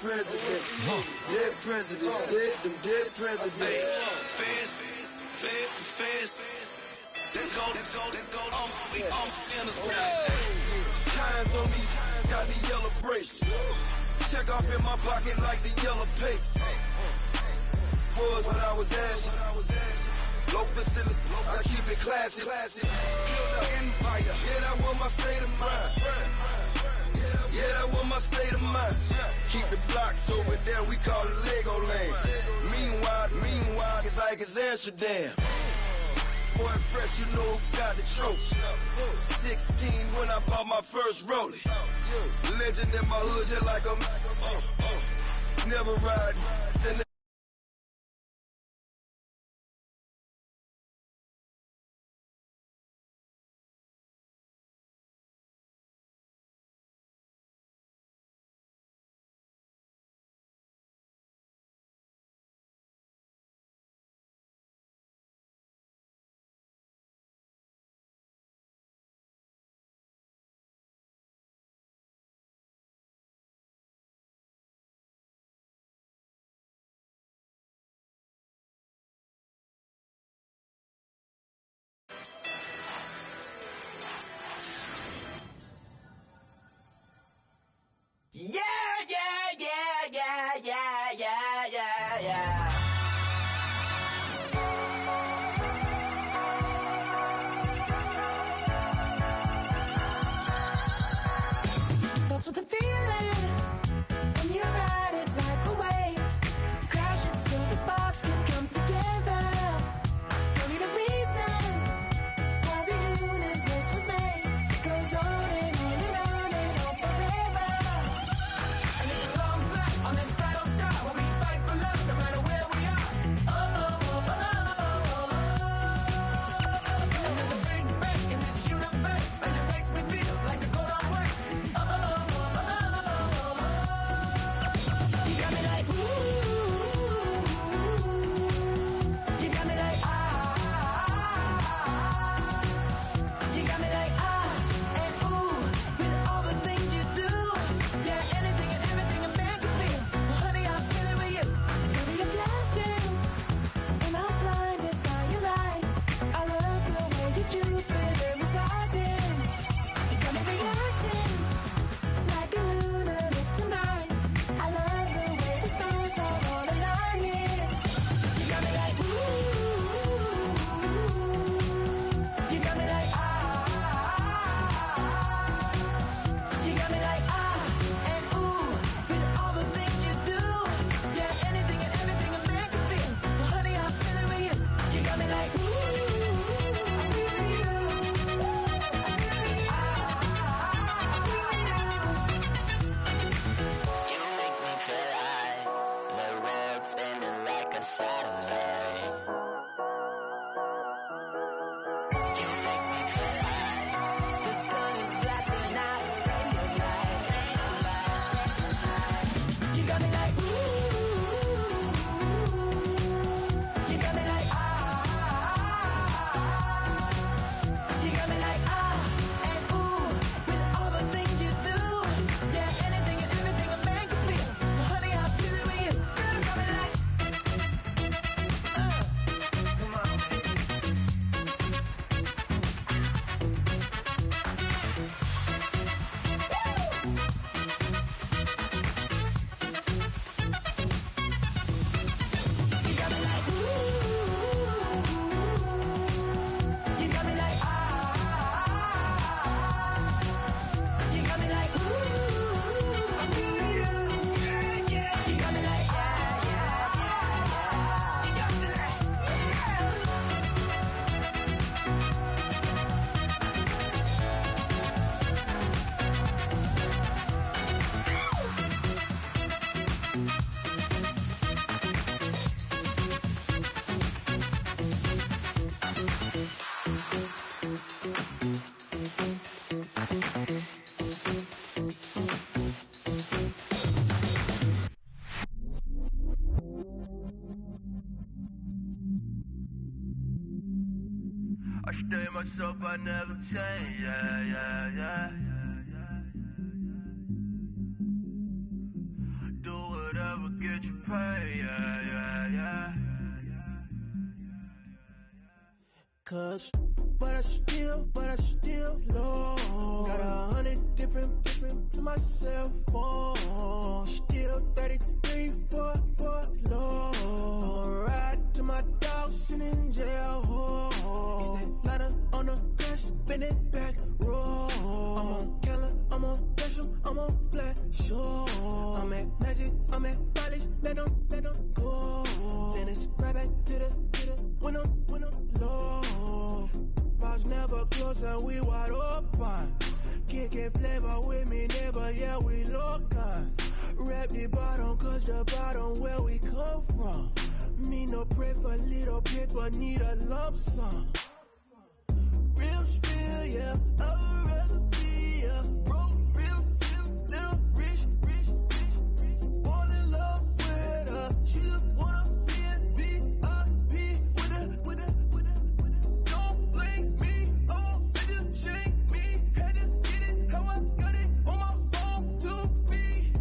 president. Dead president. Dead, them dead president. Fans. Let's go. We on Times on me, got the yellow brace. Check off in my pocket like the yellow paste. Was when I was ashy. Low facility, I keep it classy. Build an empire, yeah, that was my state of mind. Yeah, that was my state of mind. Keep the blocks over there, we call it Lego Land. Meanwhile, it's like it's Amsterdam. Boy fresh, you know who got the tropes. 16 when I bought my first rollie. Legend in my hood, just like a never ride. Yeah. That's what I'm feeling when you ride it like a wave. Crash it so the sparks can come together. Don't need a reason why the universe was made. It goes on and on and on and on forever. And it's a long flight on this battle star where we fight for love no matter where we are. And there's a big bang in this universe, and it makes me feel like the go don't work. You got me like ooh, you got me like you got me like and ooh, with all the things you do, yeah, anything and everything a man can feel. Well, honey, I'm feeling with you. Baby, you're flashing, and I'm blinded by your light. I love the way that Jupiter is rising. You got me reacting like a lunatic tonight. I love the way the stars are all aligning. You got me like ooh, you got me like you got me like and ooh, with all the things you do, yeah, anything and everything a man can feel. Well, honey, I'm feeling with you. You got me like ooh, I'm feeling you. You make me feel like the world's spinning like a satellite. You make me feel like the sun is blasting out a ray of light. You got me like ooh, you got me like you got me like and ooh, with all the things you do, yeah, anything and everything a man can feel. Well, honey, I'm feeling with you. Girl, you got me like come on. You got me like ooh, you got me like you got me like ooh, I'm feeling you. Yeah. You got me like you got me like I stay myself, I never change, yeah. Do get you paid, yeah. Cause, but I still low. Got 100 different to my cell phone. Still 33 for low. I'ma ride to my dog sitting in jail. It's that ladder on the grass, spin it back, roll. I'm on Keller, I'm on Gresham, I'm on Flat Shore. I'm at Magic, I'm at Bally's, let them go. Then it's right back to the when I'm low. Bars never close and we wide open. Kicking flavor with me, neighbor, yeah, we local. Rap the bottom, cause the bottom where we come from. Me no pray for little paper, need a lump sum. Real spill, yeah, I would rather be a broke, real little rich. Fall in love with her, she just wanna be a VIP with her. Don't blame me, oh, they just shake me. Had to get it, how I got it on my phone to be.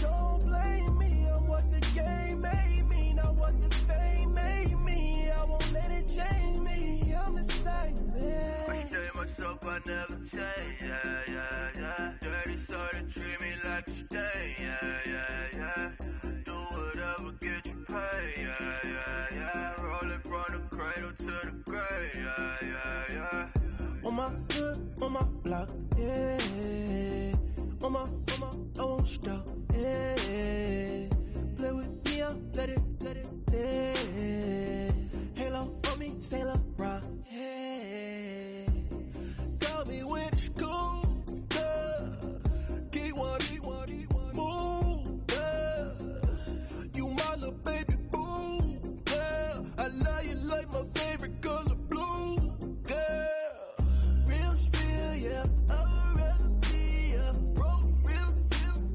Don't blame me, I'm what the game made me, not what the fame made me. I won't let it change me, I'm the same man. I stay myself, I never change, yeah. Dirty sort of treat me like a stain, yeah. Do whatever, get you paid, yeah. Rolling from the cradle to the grave, yeah. On my hood, on my block, yeah. On my, I won't stop, yeah. Play with me, I'll let it, yeah. Halo on me, Sailor Rock, yeah. Got me with school, yeah. Keep one, move, yeah. You my little baby boo, yeah. I love you like my favorite color blue, yeah. Real spill, yeah. I would rather be a broke, real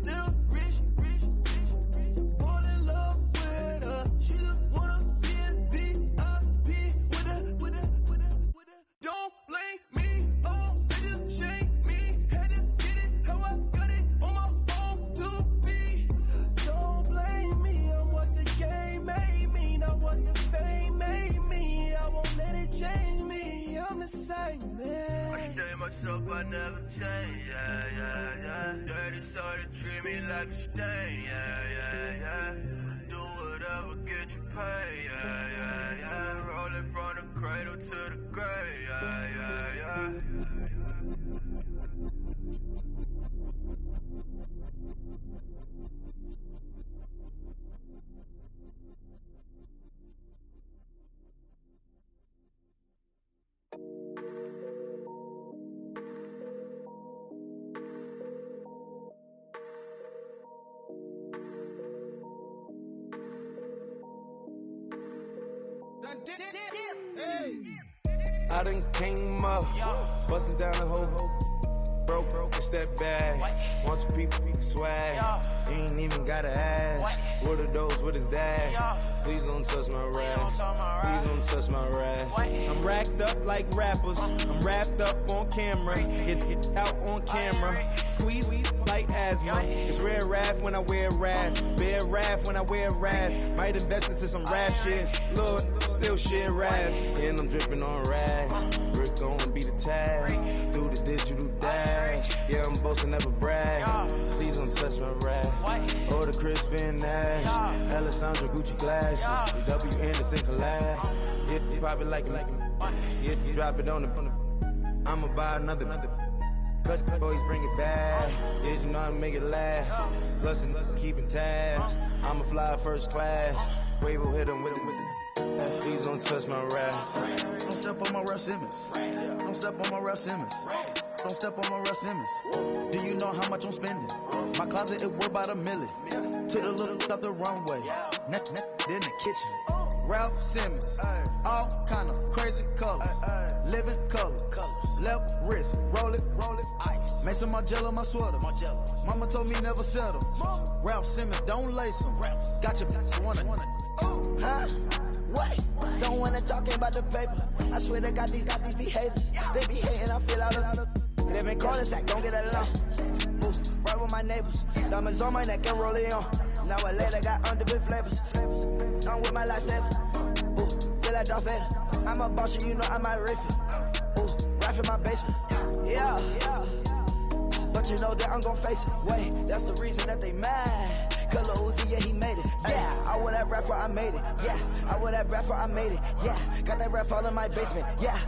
little rich. Fall in love with her, she just wanna be a VIP with her. Don't blame me, oh, they just shake me. Had to get it, how I got it on my phone to be. Don't blame me, I'm what the game made me, not what the fame made me. I won't let it change me, I'm the same man. I stay myself, I never change, yeah. Dirty sort of treat me like a stain, yeah. Do whatever, get you paid, yeah. Rolling from the cradle to the grave, yeah. I done came up, bustin' down the whole broke, it's that bag. Want you people swag, you ain't even gotta ask. What are those, what is that? Please don't touch my rag, please don't touch my rag. I'm racked up like rappers, I'm wrapped up on camera, get out on camera. Squeeze like asthma. It's rare wrath when I wear wrath, bare wrath when I wear wrath. Might invest into some rap shit, Lord, still shit rap. And I'm dripping on rags, Rick gon' be the tag, through the digital dash. Yeah, I'm boasting, never brag. Please don't touch my rap. Or the Chris Finn Nash, Alessandra Gucci glasses, W Anderson collab. Yeah, you pop it like it. Yeah, you drop it on the. I'ma buy another. Cause boys bring it back. Yeah, you know how to make it last. Plus and keeping tabs. I'ma fly first class. Quavo hit him with it. Please don't touch my rap. Don't step on my Ralph Simmons. Don't step on my Ralph Simmons. Don't step on my Ralph Simmons. Do you know how much I'm spending? My closet is worth about $1 million. Took the little out the runway. Neck in the kitchen. Ralph Simmons. All kind of crazy colors. Living colors. Left wrist. Roll it. Ice. Make some Margiela my sweater. Mama told me never settle. Ralph Simmons, don't lace them. Got your wanna. Huh? What? Don't wanna talk about the paper. I swear they got these be haters. They be hating, I feel out of. Live in cul-de-sac, don't get along. Right with my neighbors. Diamonds on my neck and roll it on. Now I later got underbit flavors. I'm with my lifesaver. Ooh, feel like Darth Vader. I'm a boss, you know I might riff it. Ooh, right in my basement. Yeah. But you know that I'm gon' face it. Wait, that's the reason that they mad. Color Uzi, yeah, he made it. Yeah, I wear that rapper, I made it. Yeah, I wear that rapper, I made it. Yeah, got that rap all in my basement. Yeah,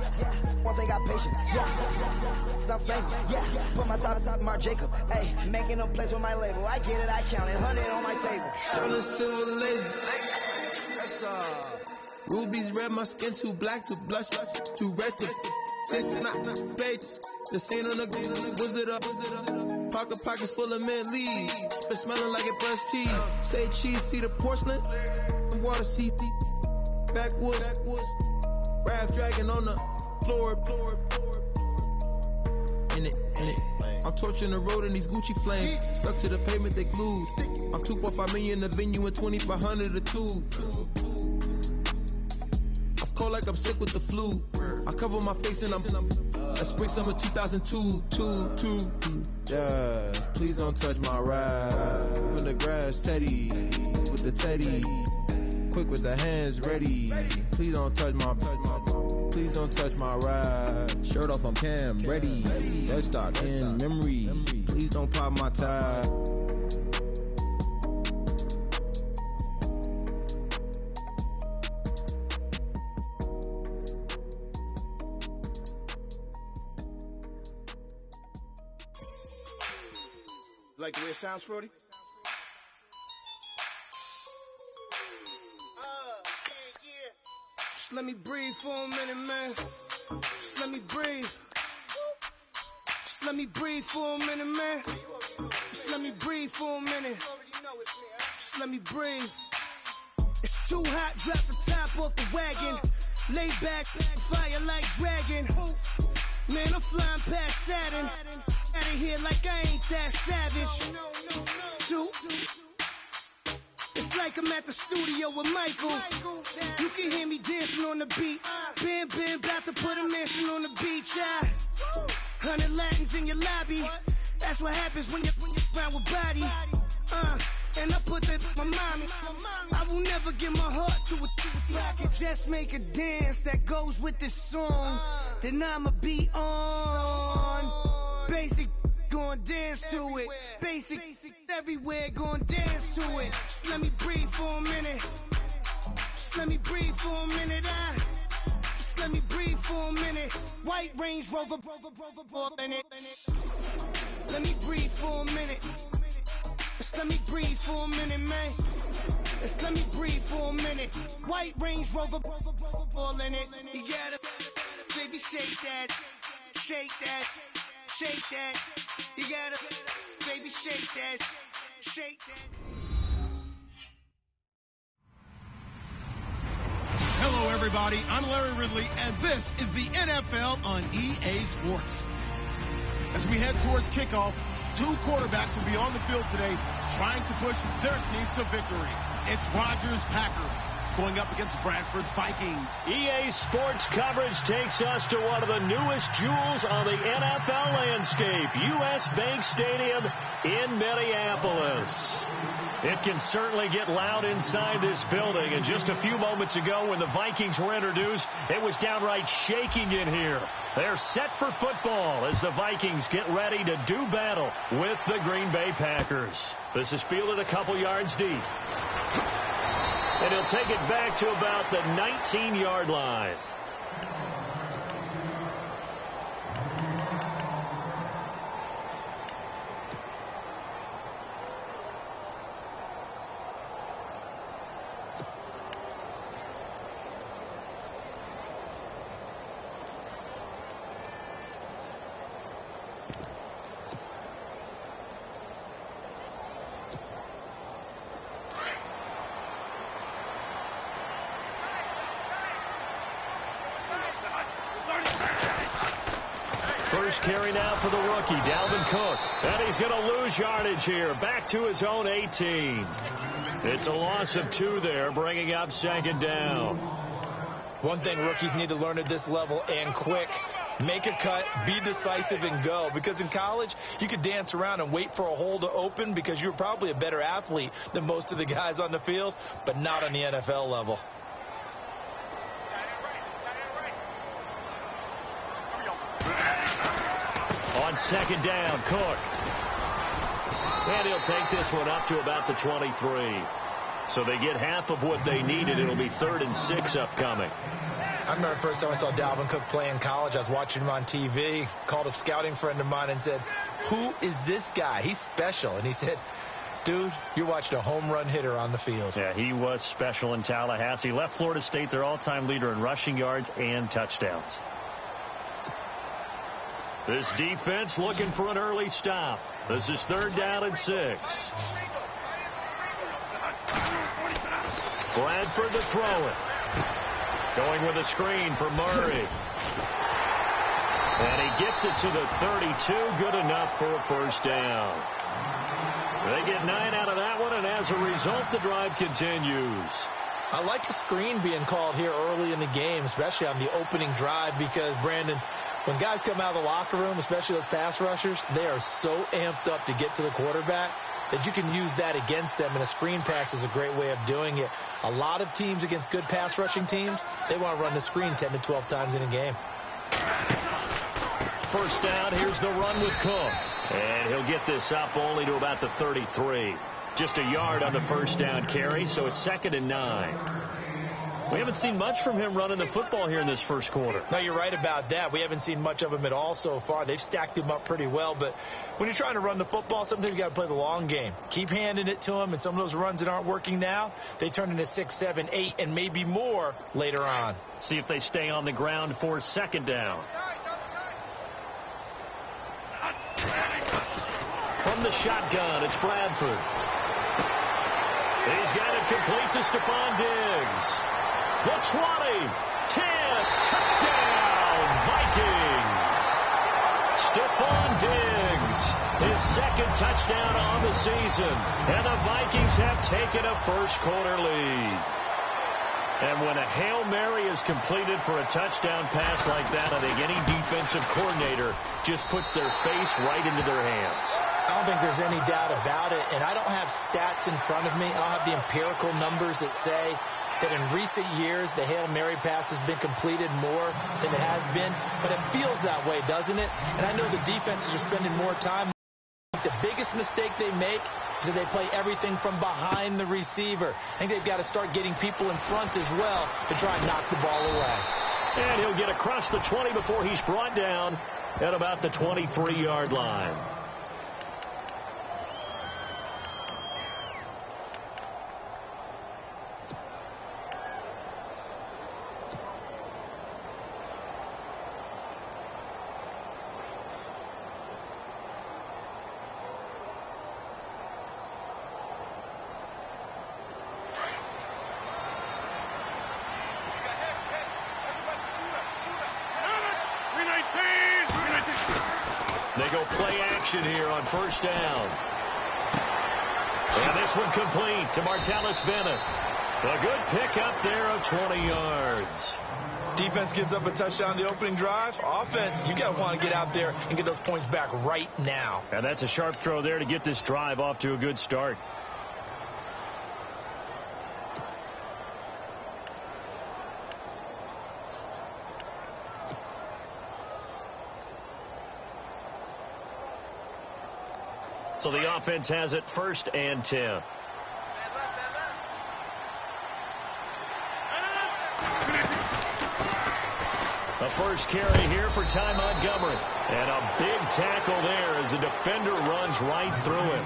once I got patience. Yeah, I'm famous. Yeah, put my top Mark Jacob. Hey, making a place with my label. I get it, I count it. 100 on my table. Stolen silver laser. That's rubies red, my skin too black to blush, too red to six not pages. This ain't on the wizard up. Pockets full of mint leaves. It's smelling like it brushed cheese. Say cheese, see the porcelain. Water, see backwoods. Raft dragging on the floor. In it. I'm torching the road in these Gucci flames. Stuck to the pavement, they glued. I'm 2.5 million in the venue and 2,500 a tube. I'm cold like I'm sick with the flu. I cover my face and I'm spring summer 2002. Yeah, please don't touch my ride. From the grass, Teddy, with the Teddy. Quick with the hands ready. Please don't touch my ride. Shirt off on cam, ready. Dead stock in memory. Please don't pop my tie. Like the way it sounds, Frody? Just let me breathe for a minute, man. Just let me breathe. Just let me breathe for a minute, man. Just let me breathe for a minute. Just let me breathe. It's too hot, drop the top off the wagon. Lay back, fire like dragon. Man, I'm flying past Saturn. Out of here like I ain't that savage. Two. It's like I'm at the studio with Michael. You can hear me dancing on the beat. Bam, about to put a mansion on the beach. 100 Latins in your lobby. That's what happens when you're around with body. And I put that my mommy. I will never give my heart to it. I can just make a dance that goes with this song. Then I'ma be on. Basic, gon' dance to it. Basic, everywhere, gon' dance to it. Just let me breathe for a minute. Just let me breathe for a minute. Just let me breathe for a minute. White Range Rover, in it. Let me breathe for a minute. Just let me breathe for a minute, man. Just let me breathe for a minute. White Range Rover, all in it. You gotta, baby, shake that, shake that. Shake that, you gotta, baby, shake that, shake that. Hello, everybody. I'm Larry Ridley, and this is the NFL on EA Sports. As we head towards kickoff, two quarterbacks will be on the field today trying to push their team to victory. It's Rodgers' Packers going up against Bradford's Vikings. EA Sports coverage takes us to one of the newest jewels on the NFL landscape, US Bank Stadium in Minneapolis. It can certainly get loud inside this building, and just a few moments ago when the Vikings were introduced, it was downright shaking in here. They're set for football as the Vikings get ready to do battle with the Green Bay Packers. This is fielded a couple yards deep. And he'll take it back to about the 19-yard line. First carry now for the rookie, Dalvin Cook. And he's going to lose yardage here, back to his own 18. It's a loss of 2 there, bringing up second down. One thing rookies need to learn at this level and quick Make a cut, be decisive, and go. Because in college, you could dance around and wait for a hole to open because you're probably a better athlete than most of the guys on the field, but not on the NFL level. On second down, Cook. And he'll take this one up to about the 23. So they get half of what they needed. It'll be 3rd and 6 upcoming. I remember the first time I saw Dalvin Cook play in college. I was watching him on TV, called a scouting friend of mine and said, "Who is this guy? He's special." And he said, "Dude, you're watching a home run hitter on the field." Yeah, he was special in Tallahassee. Left Florida State their all-time leader in rushing yards and touchdowns. This defense looking for an early stop. This is 3rd down and 6. Bradford to throw it. Going with a screen for Murray. And he gets it to the 32. Good enough for a first down. They get 9 out of that one, and as a result, the drive continues. I like the screen being called here early in the game, especially on the opening drive, because, Brandon, when guys come out of the locker room, especially those pass rushers, they are so amped up to get to the quarterback that you can use that against them, and a screen pass is a great way of doing it. A lot of teams against good pass rushing teams, they want to run the screen 10 to 12 times in a game. First down, here's the run with Cook. And he'll get this up only to about the 33. Just a yard on the first down carry, so it's 2nd and 9. We haven't seen much from him running the football here in this first quarter. No, you're right about that. We haven't seen much of him at all so far. They've stacked him up pretty well, but when you're trying to run the football, sometimes you got to play the long game. Keep handing it to him, and some of those runs that aren't working now, they turn into 6, 7, 8, and maybe more later on. See if they stay on the ground for 2nd down. From the shotgun, it's Bradford. He's got it complete to Stephon Diggs. The 20, 10, touchdown, Vikings. Stephon Diggs, his 2nd touchdown on the season. And the Vikings have taken a first-quarter lead. And when a Hail Mary is completed for a touchdown pass like that, I think any defensive coordinator just puts their face right into their hands. I don't think there's any doubt about it, and I don't have stats in front of me. I don't have the empirical numbers that say that in recent years the Hail Mary pass has been completed more than it has been, but it feels that way, doesn't it? And I know the defenses are spending more time. The biggest mistake they make is that they play everything from behind the receiver. I think they've got to start getting people in front as well to try and knock the ball away. And he'll get across the 20 before he's brought down at about the 23-yard line. They go play action here on first down. And this one complete to Martellus Bennett. A good pickup there of 20 yards. Defense gives up a touchdown the opening drive. Offense, you got to want to get out there and get those points back right now. And that's a sharp throw there to get this drive off to a good start. So the offense has it 1st and 10. A first carry here for Ty Montgomery. And a big tackle there as the defender runs right through him.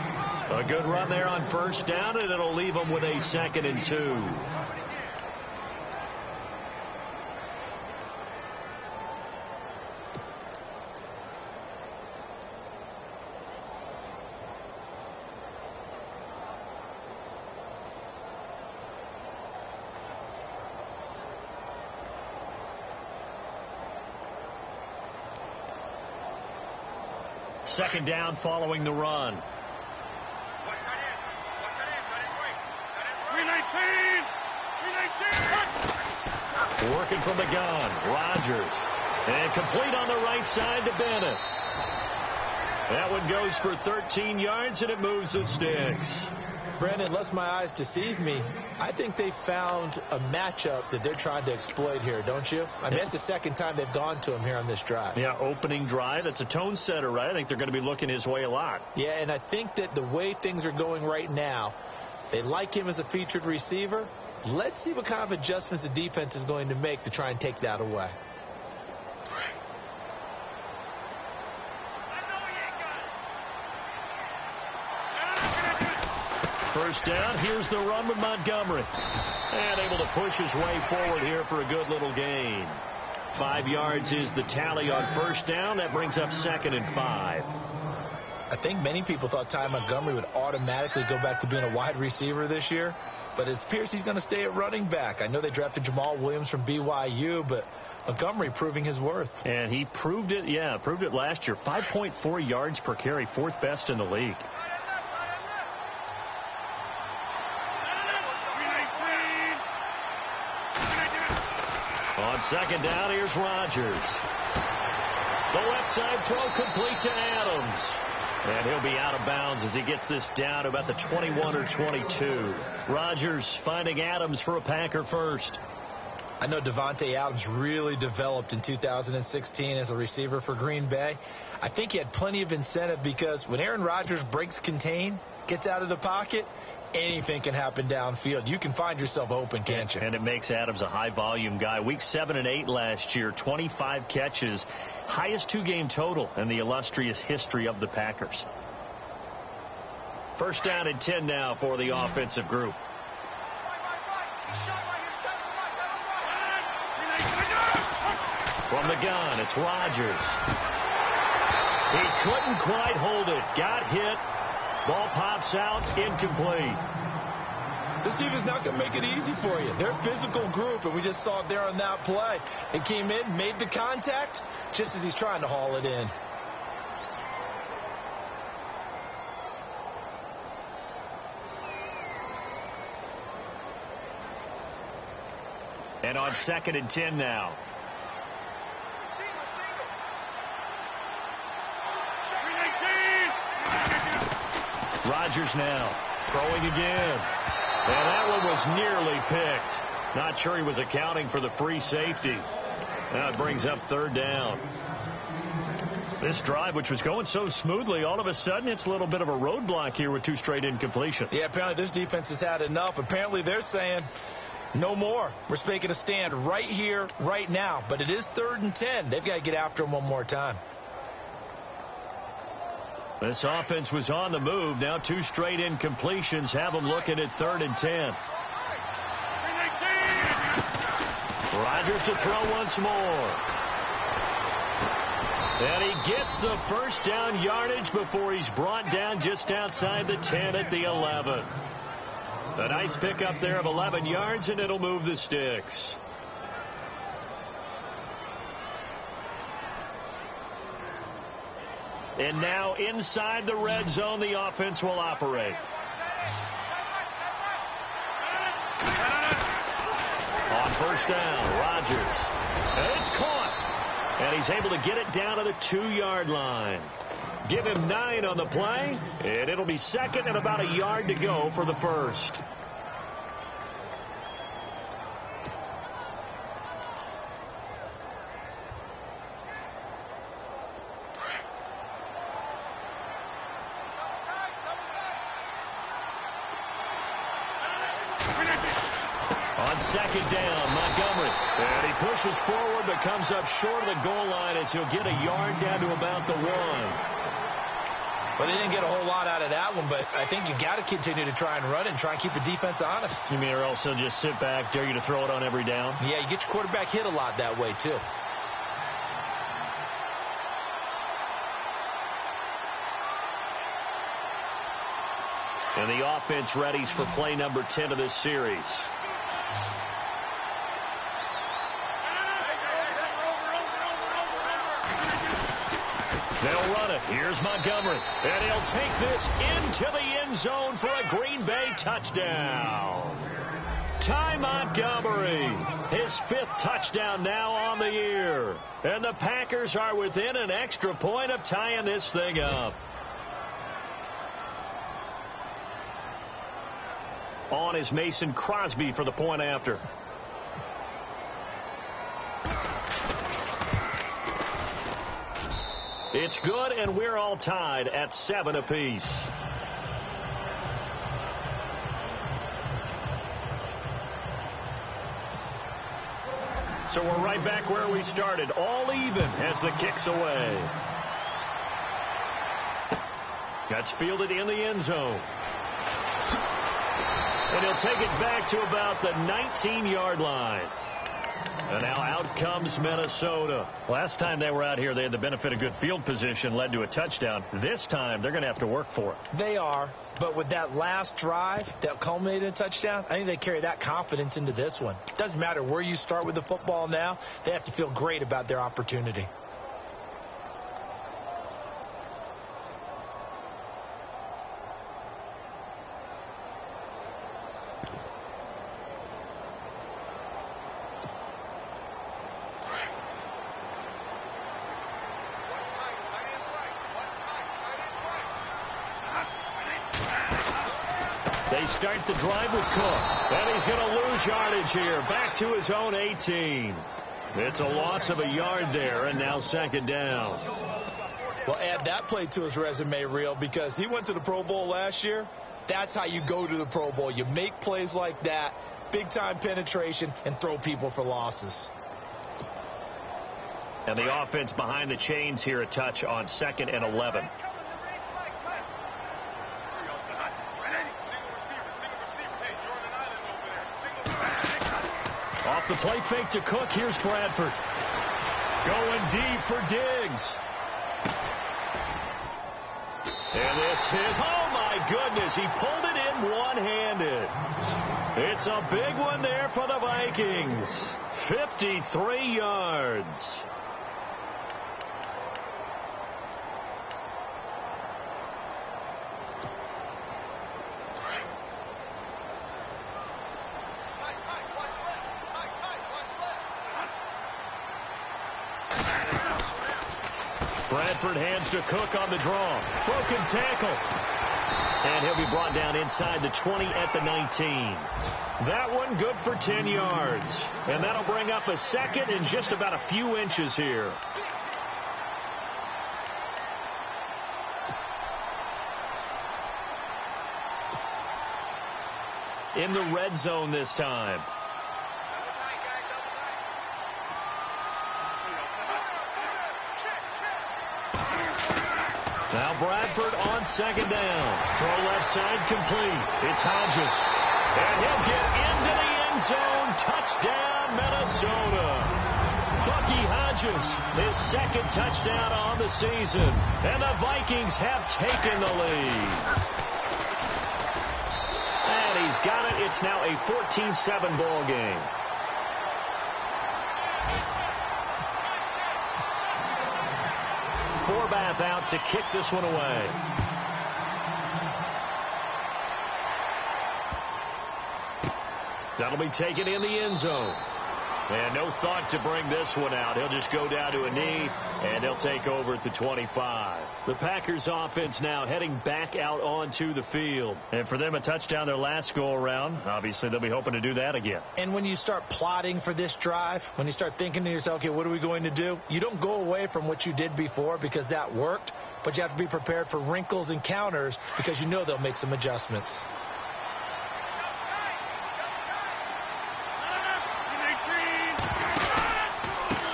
A good run there on first down, and it'll leave him with a 2nd and 2. Second down following the run. Working from the gun. Rodgers And complete on the right side to Bennett. That one goes for 13 yards, and it moves the sticks. Brandon, unless my eyes deceive me, I think they found a matchup that they're trying to exploit here, don't you? I mean, that's the second time they've gone to him here on this drive. Yeah, opening drive. That's a tone setter, right? I think they're going to be looking his way a lot. Yeah, and I think that the way things are going right now, they like him as a featured receiver. Let's see what kind of adjustments the defense is going to make to try and take that away. First down, here's the run with Montgomery. And able to push his way forward here for a good little gain. 5 yards is the tally on first down. That brings up 2nd and 5. I think many people thought Ty Montgomery would automatically go back to being a wide receiver this year. But it appears he's going to stay at running back. I know they drafted Jamal Williams from BYU, but Montgomery proving his worth. And he proved it, proved it last year. 5.4 yards per carry, 4th best in the league. On second down, here's Rodgers. The left side throw complete to Adams. And he'll be out of bounds as he gets this down to about the 21 or 22. Rodgers finding Adams for a Packer first. I know Devontae Adams really developed in 2016 as a receiver for Green Bay. I think he had plenty of incentive because when Aaron Rodgers breaks contain, gets out of the pocket, anything can happen downfield. You can find yourself open, can't you? And it makes Adams a high-volume guy. Week 7 and 8 last year, 25 catches, highest 2-game total in the illustrious history of the Packers. First down and 10 now for the offensive group. From the gun, it's Rodgers. He couldn't quite hold it. Got hit. Ball pops out, incomplete. This defense is not going to make it easy for you. They're a physical group, and we just saw it there on that play. They came in, made the contact, just as he's trying to haul it in. And on 2nd and 10 now. Rodgers now throwing again. And that one was nearly picked. Not sure he was accounting for the free safety. Now it brings up 3rd down. This drive, which was going so smoothly, all of a sudden it's a little bit of a roadblock here with 2 straight incompletions. Yeah, apparently this defense has had enough. Apparently they're saying no more. We're making a stand right here, right now. But it is 3rd and 10. They've got to get after him one more time. This offense was on the move. Now 2 straight incompletions have them looking at 3rd and 10. Rodgers to throw once more. And he gets the first down yardage before he's brought down just outside the 10 at the 11. A nice pickup there of 11 yards, and it'll move the sticks. And now inside the red zone, the offense will operate. On first down, Rodgers. And it's caught. And he's able to get it down to the 2-yard line. Give him 9 on the play, and it'll be 2nd and about a yard to go for the first. On 2nd down, Montgomery. And he pushes forward but comes up short of the goal line as he'll get a yard down to about the 1. Well, they didn't get a whole lot out of that one, but I think you got to continue to try and run and try and keep the defense honest. You mean or also just sit back, dare you to throw it on every down? Yeah, you get your quarterback hit a lot that way, too. And the offense readies for play number 10 of this series. They'll run it. Here's Montgomery. And he'll take this into the end zone for a Green Bay touchdown. Ty Montgomery, his 5th touchdown now on the year. And the Packers are within an extra point of tying this thing up. On is Mason Crosby for the point after. It's good, and we're all tied at 7 apiece. So we're right back where we started, all even as the kick's away. That's fielded in the end zone. And he'll take it back to about the 19-yard line. And now out comes Minnesota. Last time they were out here, they had the benefit of good field position, led to a touchdown. This time, they're going to have to work for it. They are, but with that last drive that culminated in a touchdown, I think they carry that confidence into this one. It doesn't matter where you start with the football now. They have to feel great about their opportunity. They start the drive with Cook. And he's going to lose yardage here. Back to his own 18. It's a loss of a yard there, and now second down. Well, add that play to his resume reel because he went to the Pro Bowl last year. That's how you go to the Pro Bowl. You make plays like that, big-time penetration, and throw people for losses. And the offense behind the chains here, a touch on 2nd and 11. Off the play fake to Cook. Here's Bradford. Going deep for Diggs. And this is, oh my goodness, he pulled it in one-handed. It's a big one there for the Vikings. 53 yards. Bradford hands to Cook on the draw. Broken tackle. And he'll be brought down inside the 20 at the 19. That one good for 10 yards. And that'll bring up a second and just about a few inches here. In the red zone this time. Now Bradford on second down. Throw left side complete. It's Hodges. And he'll get into the end zone. Touchdown, Minnesota. Bucky Hodges, his 2nd touchdown on the season. And the Vikings have taken the lead. And he's got it. It's now a 14-7 ball game. Forbath out to kick this one away. That'll be taken in the end zone. And no thought to bring this one out. He'll just go down to a knee, and they'll take over at the 25. The Packers offense now heading back out onto the field. And for them, a touchdown their last go-around. Obviously, they'll be hoping to do that again. And when you start plotting for this drive, when you start thinking to yourself, okay, what are we going to do? You don't go away from what you did before because that worked, but you have to be prepared for wrinkles and counters because you know they'll make some adjustments.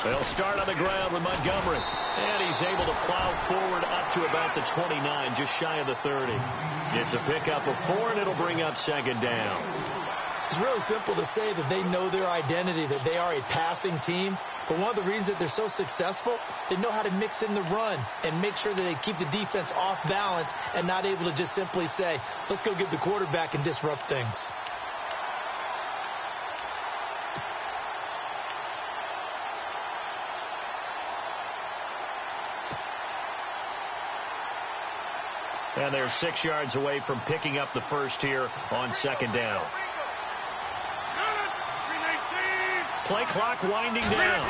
They'll start on the ground with Montgomery. And he's able to plow forward up to about the 29, just shy of the 30. It's a pickup of 4, and it'll bring up second down. It's really simple to say that they know their identity, that they are a passing team. But one of the reasons that they're so successful, they know how to mix in the run and make sure that they keep the defense off balance and not able to just simply say, let's go get the quarterback and disrupt things. And they're 6 yards away from picking up the first here on second down. Play clock winding down.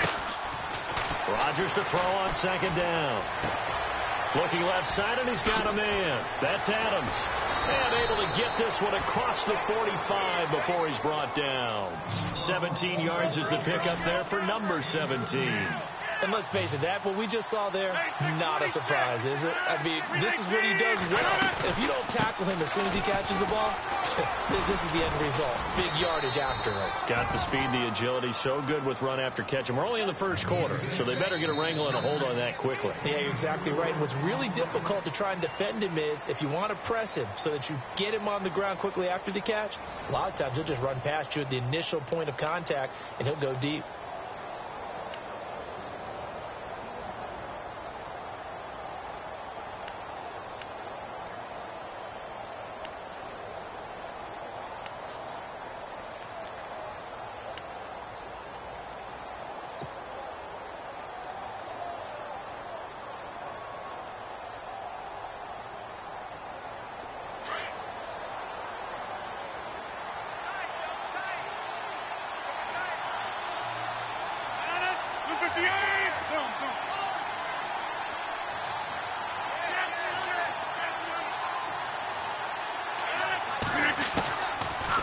Rodgers to throw on second down. Looking left side, and he's got a man. That's Adams. And able to get this one across the 45 before he's brought down. 17 yards is the pickup there for number 17. And let's face it, what we just saw there, not a surprise, is it? I mean, this is what he does well. If you don't tackle him as soon as he catches the ball, this is the end result. Big yardage afterwards. Got the speed, the agility, so good with run after catch. And we're only in the first quarter, so they better get a wrangle and a hold on that quickly. Yeah, you're exactly right. And what's really difficult to try and defend him is if you want to press him so that you get him on the ground quickly after the catch, a lot of times he'll just run past you at the initial point of contact, and he'll go deep.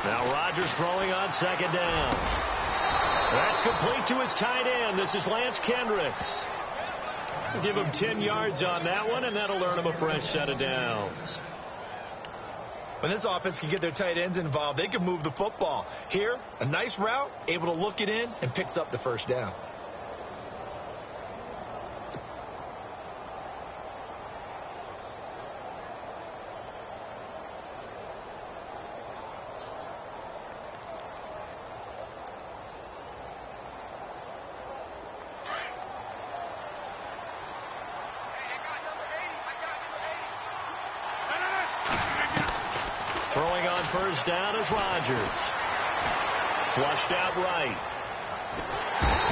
Now Rodgers throwing on second down. That's complete to his tight end. This is Lance Kendricks. Give him 10 yards on that one, and that'll earn him a fresh set of downs. When this offense can get their tight ends involved, they can move the football. Here, a nice route, able to look it in, and picks up the first down. Throwing on first down is Rodgers. Flushed out right.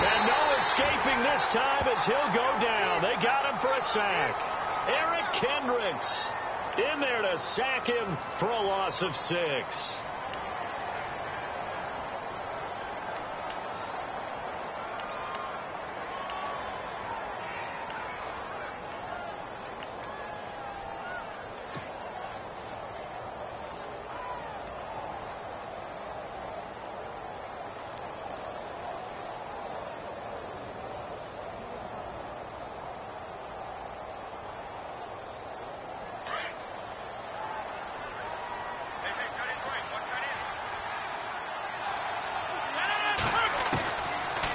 And no escaping this time as he'll go down. They got him for a sack. Eric Kendricks in there to sack him for a loss of 6.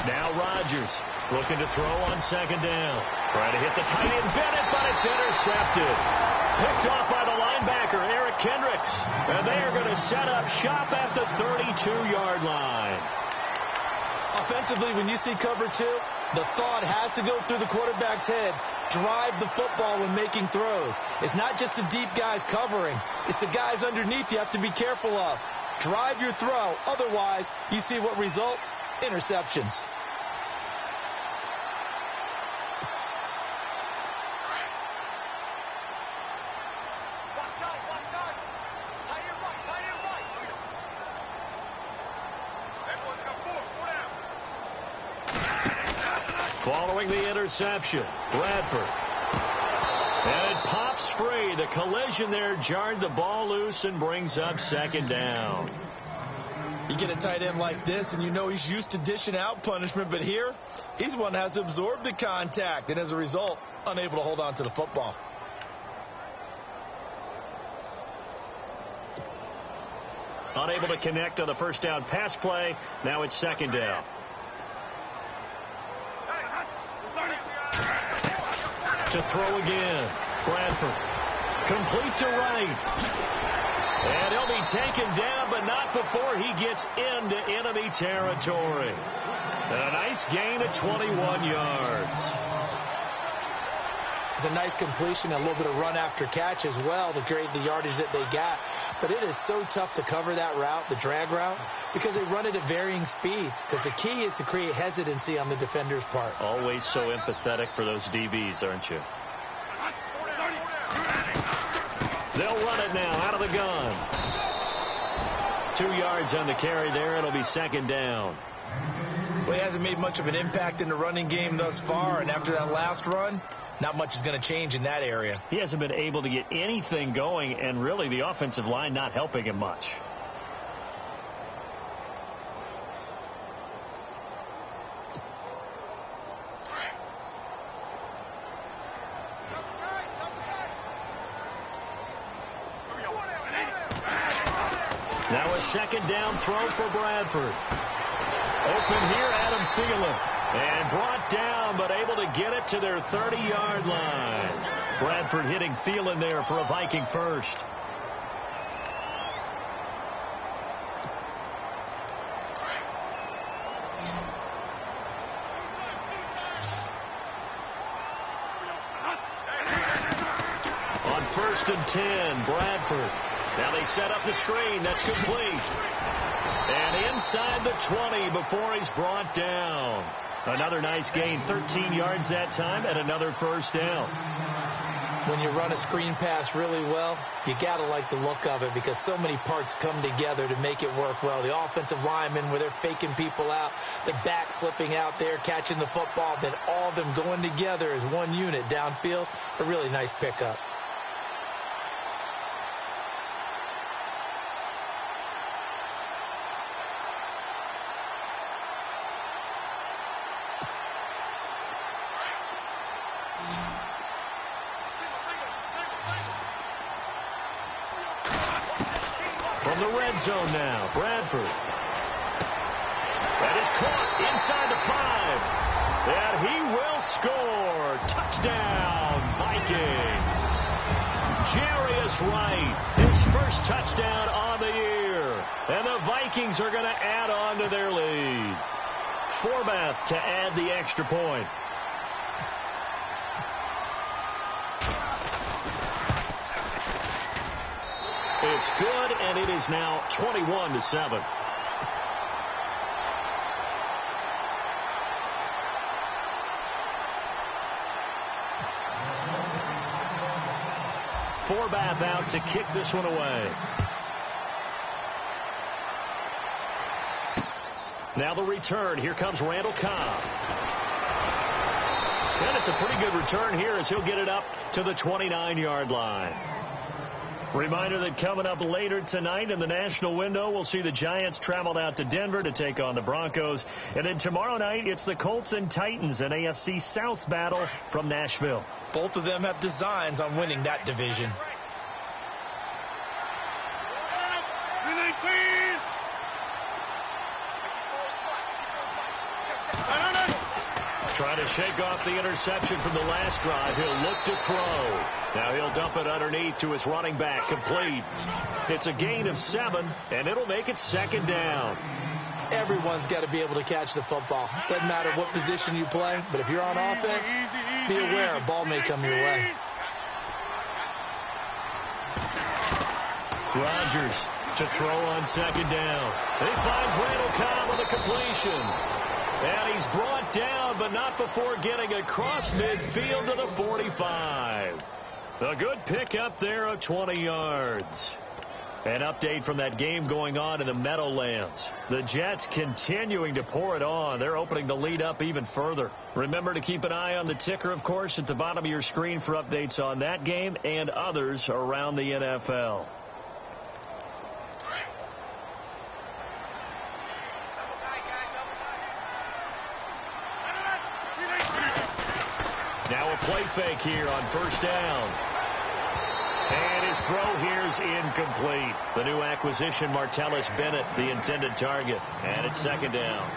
Now Rodgers looking to throw on second down. Trying to hit the tight end Bennett, but it's intercepted. Picked off by the linebacker, Eric Kendricks. And they are going to set up shop at the 32-yard line. Offensively, when you see cover 2, the thought has to go through the quarterback's head. Drive the football when making throws. It's not just the deep guys covering. It's the guys underneath you have to be careful of. Drive your throw. Otherwise, you see what results? Interceptions. Following the interception, Bradford. And it pops free. The collision there jarred the ball loose and brings up second down. You get a tight end like this, and you know he's used to dishing out punishment, but here, he's one that has to absorb the contact, and as a result, unable to hold on to the football. Unable to connect on the first down pass play. Now it's second down. To throw again. Bradford. Complete to right. And he'll be taken down, but not before he gets into enemy territory. And a nice gain of 21 yards. It's a nice completion, a little bit of run after catch as well to create the yardage that they got. But it is so tough to cover that route, the drag route, because they run it at varying speeds. Because the key is to create hesitancy on the defender's part. Always so empathetic for those DBs, aren't you? They'll run it now out of the gun. 2 yards on the carry there. It'll be second down. Well, he hasn't made much of an impact in the running game thus far, and after that last run, not much is going to change in that area. He hasn't been able to get anything going, and really the offensive line not helping him much. Now a second down throw for Bradford. Open here, Adam Thielen. And brought down, but able to get it to their 30-yard line. Bradford hitting Thielen there for a Viking first. On 1st and 10, Bradford. Now they set up the screen. That's complete. And inside the 20 before he's brought down. Another nice gain, 13 yards that time, and another first down. When you run a screen pass really well, you got to like the look of it because so many parts come together to make it work well. The offensive linemen, where they're faking people out, the back slipping out there, catching the football, then all of them going together as one unit downfield. A really nice pickup. From the red zone now, Bradford. That is caught inside the 5. And he will score. Touchdown, Vikings. Jarius Wright, his first touchdown on the year. And the Vikings are going to add on to their lead. Forbath to add the extra point. It's good, and it is now 21-7. Forbath out to kick this one away. Now the return. Here comes Randall Cobb. And it's a pretty good return here as he'll get it up to the 29-yard line. Reminder that coming up later tonight in the national window, we'll see the Giants traveled out to Denver to take on the Broncos. And then tomorrow night, it's the Colts and Titans, an AFC South battle from Nashville. Both of them have designs on winning that division. Trying to shake off the interception from the last drive. He'll look to throw. Now he'll dump it underneath to his running back. Complete. It's a gain of 7, and it'll make it 2nd down. Everyone's got to be able to catch the football. Doesn't matter what position you play, but if you're on offense, be aware a ball may come your way. Rodgers to throw on 2nd down. He finds Randall Cobb on the completion. And he's brought down, but not before getting across midfield to the 45. A good pickup there of 20 yards. An update from that game going on in the Meadowlands. The Jets continuing to pour it on. They're opening the lead up even further. Remember to keep an eye on the ticker, of course, at the bottom of your screen for updates on that game and others around the NFL. Now a play fake here on 1st down. And his throw here is incomplete. The new acquisition, Martellus Bennett, the intended target. And it's 2nd down.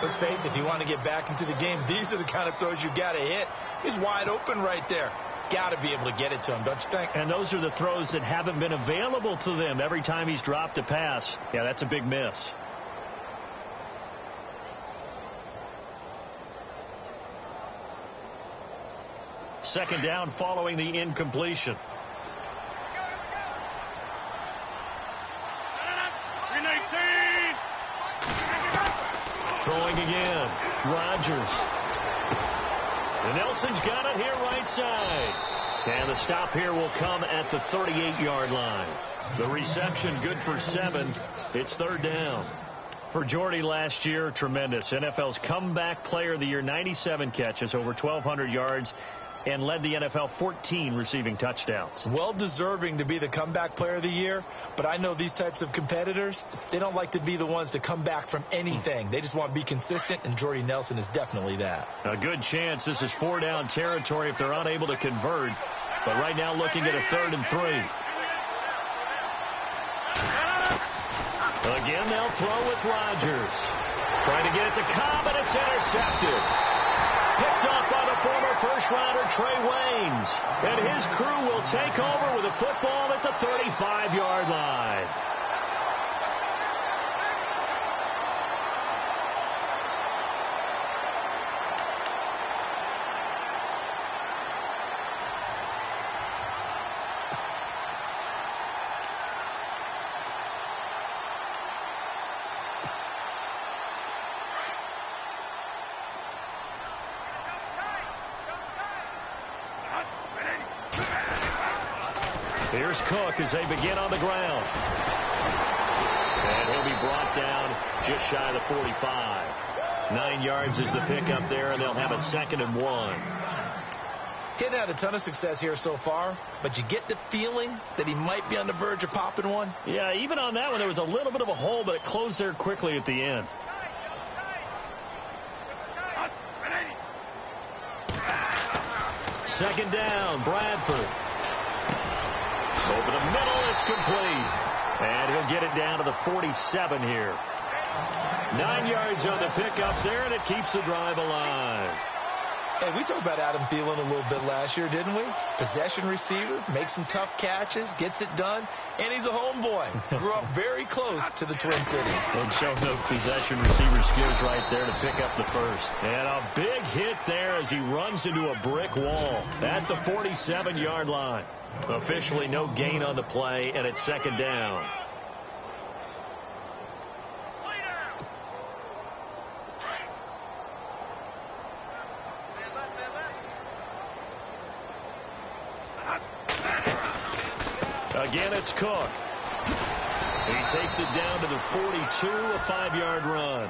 Let's face it, if you want to get back into the game, these are the kind of throws you got to hit. He's wide open right there. Got to be able to get it to him, don't you think? And those are the throws that haven't been available to them every time he's dropped a pass. Yeah, that's a big miss. Second down following the incompletion. Throwing again. Rodgers. And Nelson's got it here right side. And the stop here will come at the 38-yard line. The reception good for 7. It's 3rd down. for Jordy last year, tremendous. NFL's comeback player of the year, 97 catches, over 1,200 yards, and led the NFL 14 receiving touchdowns. Well deserving to be the comeback player of the year, but I know these types of competitors, they don't like to be the ones to come back from anything. They just want to be consistent, and Jordy Nelson is definitely that. A good chance this is 4-down territory if they're unable to convert, but right now looking at a 3rd and 3. Again, they'll throw with Rodgers. Trying to get it to Cobb, and it's intercepted. Picked off by the former first-rounder Trey Waynes. And his crew will take over with a football at the 35-yard line. Here's Cook as they begin on the ground. And he'll be brought down just shy of the 45. 9 yards is the pickup there, and they'll have a 2nd and 1. He hadn't had a ton of success here so far, but you get the feeling that he might be on the verge of popping one. Yeah, even on that one, there was a little bit of a hole, but it closed there quickly at the end. Second down, Bradford. Over the middle, it's complete. And he'll get it down to the 47 here. 9 yards on the pickup there, and it keeps the drive alive. Hey, we talked about Adam Thielen a little bit last year, didn't we? Possession receiver, makes some tough catches, gets it done, and he's a homeboy. Grew up very close to the Twin Cities. And showing those possession receiver skills right there to pick up the first. And a big hit there as he runs into a brick wall at the 47-yard line. Officially no gain on the play, and it's 2nd down. Again, it's Cook. He takes it down to the 42, a 5-yard run.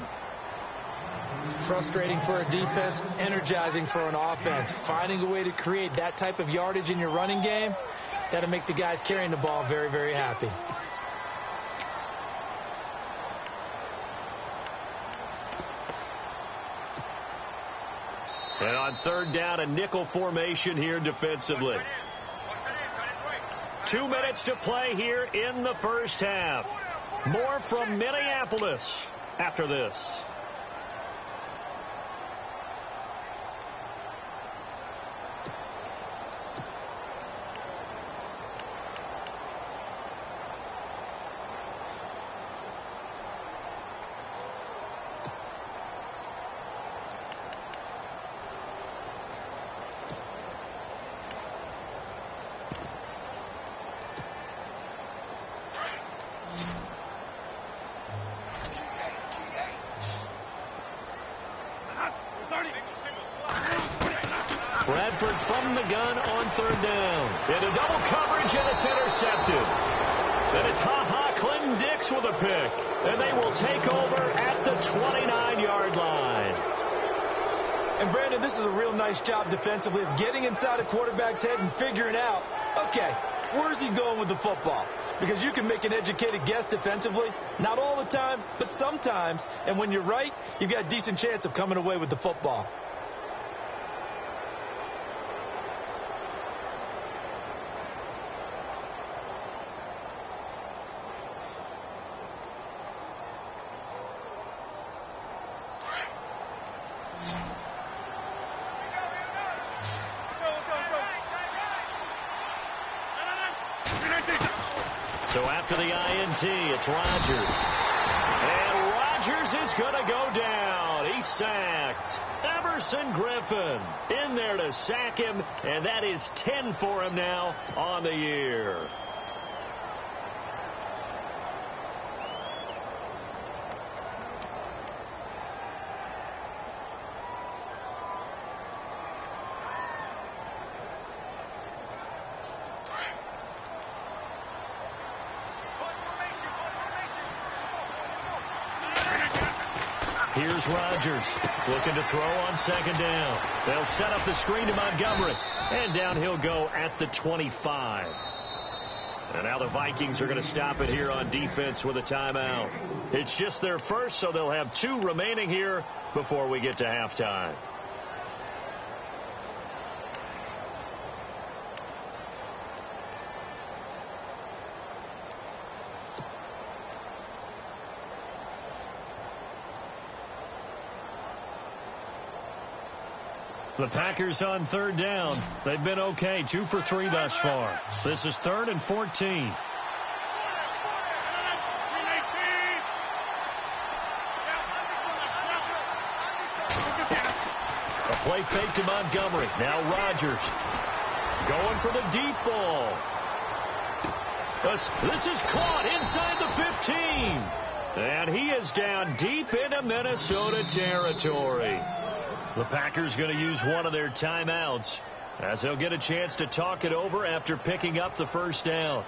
Frustrating for a defense, energizing for an offense. Finding a way to create that type of yardage in your running game, that'll make the guys carrying the ball very, very happy. And on 3rd down, a nickel formation here defensively. 2 minutes to play here in the first half. More from Minneapolis after this. Bradford from the gun on 3rd down. Into double coverage, and it's intercepted. Then it's Clinton Dix with a pick. And they will take over at the 29-yard line. And, Brandon, this is a real nice job defensively of getting inside a quarterback's head and figuring out, okay, where's he going with the football? Because you can make an educated guess defensively. Not all the time, but sometimes. And when you're right, you've got a decent chance of coming away with the football. So after the INT, it's Rodgers. And Rodgers is going to go down. He's sacked. Everson Griffin in there to sack him, and that is 10 for him now on the year. Here's Rodgers looking to throw on second down. They'll set up the screen to Montgomery. And down he'll go at the 25. And now the Vikings are going to stop it here on defense with a timeout. It's just their first, so they'll have 2 remaining here before we get to halftime. The Packers on third down. They've been okay, 2 for 3 thus far. This is 3rd and 14. A play fake to Montgomery. Now Rodgers going for the deep ball. This is caught inside the 15. And he is down deep into Minnesota territory. The Packers going to use one of their timeouts as they'll get a chance to talk it over after picking up the first down.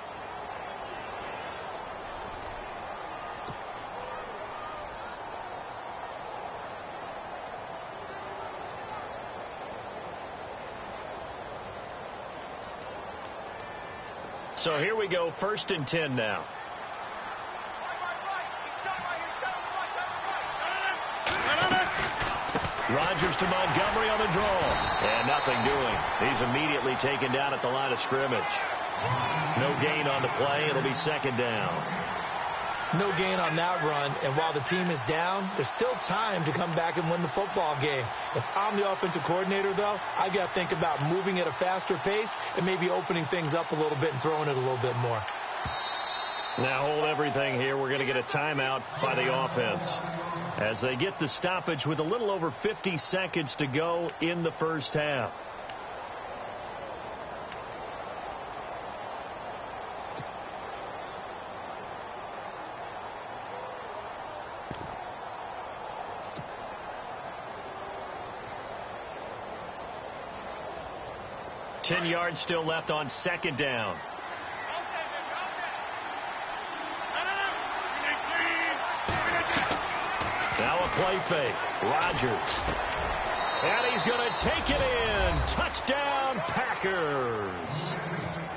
So here we go, 1st and 10 now. Rodgers to Montgomery on the draw. And nothing doing. He's immediately taken down at the line of scrimmage. No gain on the play. It'll be 2nd down. No gain on that run. And while the team is down, there's still time to come back and win the football game. If I'm the offensive coordinator, though, I got to think about moving at a faster pace and maybe opening things up a little bit and throwing it a little bit more. Now hold everything here. We're going to get a timeout by the offense as they get the stoppage with a little over 50 seconds to go in the first half. Ten yards still left on 2nd down. Now a play fake. Rodgers. And he's going to take it in. Touchdown, Packers.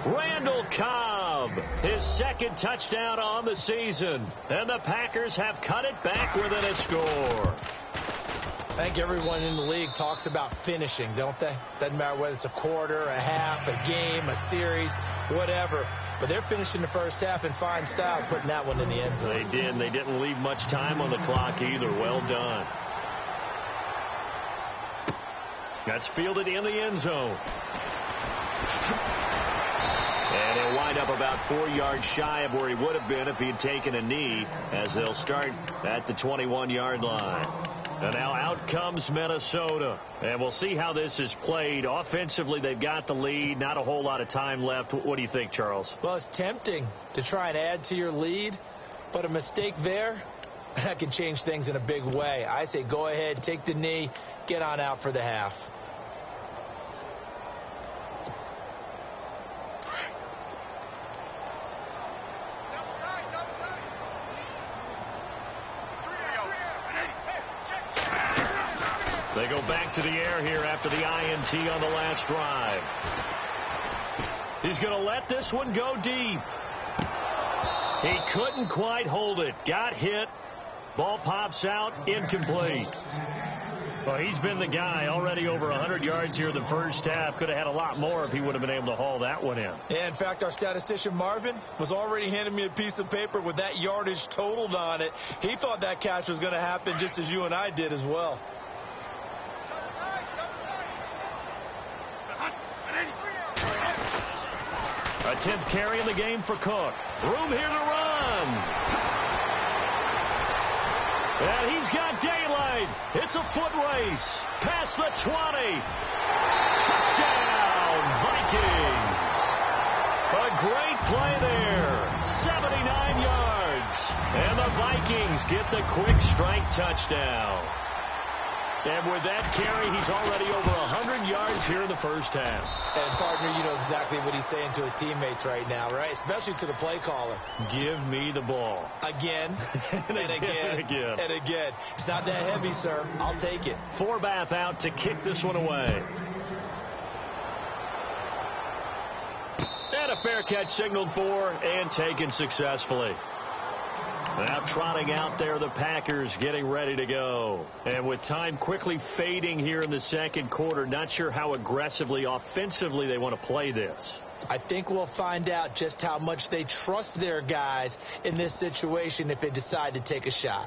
Randall Cobb, his 2nd touchdown on the season. And the Packers have cut it back within a score. I think everyone in the league talks about finishing, don't they? Doesn't matter whether it's a quarter, a half, a game, a series, whatever. But they're finishing the first half in fine style, putting that one in the end zone. They did. They didn't leave much time on the clock either. Well done. That's fielded in the end zone. And he'll wind up about 4 yards shy of where he would have been if he had taken a knee, as they'll start at the 21-yard line. And now out comes Minnesota. And we'll see how this is played. Offensively, they've got the lead. Not a whole lot of time left. What do you think, Charles? Well, it's tempting to try and add to your lead, but a mistake there, that can change things in a big way. I say go ahead, take the knee, get on out for the half. They go back to the air here after the INT on the last drive. He's going to let this one go deep. He couldn't quite hold it. Got hit. Ball pops out. Incomplete. Well, he's been the guy already over 100 yards here in the first half. Could have had a lot more if he would have been able to haul that one in. Yeah, in fact, our statistician Marvin was already handing me a piece of paper with that yardage totaled on it. He thought that catch was going to happen just as you and I did as well. A 10th carry in the game for Cook. Room here to run. And he's got daylight. It's a foot race. Past the 20. Touchdown, Vikings. A great play there. 79 yards. And the Vikings get the quick strike touchdown. And with that carry, he's already over 100 yards here in the first half. And, partner, you know exactly what he's saying to his teammates right now, right? Especially to the play caller. Give me the ball. Again, and again, and again. It's not that heavy, sir. I'll take it. Forbath out to kick this one away. And a fair catch signaled for and taken successfully. Now trotting out there, the Packers getting ready to go. And with time quickly fading here in the second quarter, not sure how aggressively, offensively they want to play this. I think we'll find out just how much they trust their guys in this situation if they decide to take a shot.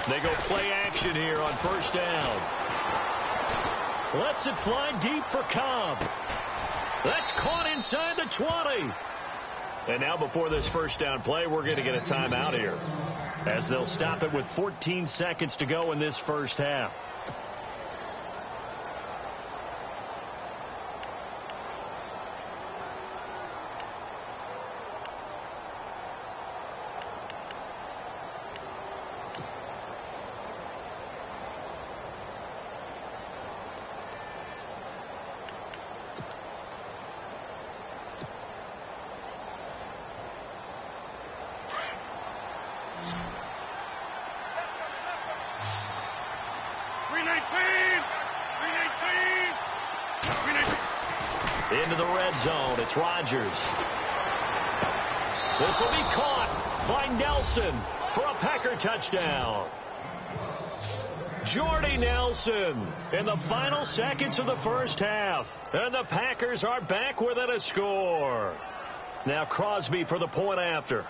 They go play action here on first down. Lets it fly deep for Cobb. That's caught inside the 20. And now before this first down play, we're going to get a timeout here, as they'll stop it with 14 seconds to go in this first half. Into the red zone. It's Rodgers. This will be caught by Nelson for a Packer touchdown. Jordy Nelson in the final seconds of the first half. And the Packers are back within a score. Now Crosby for the point after.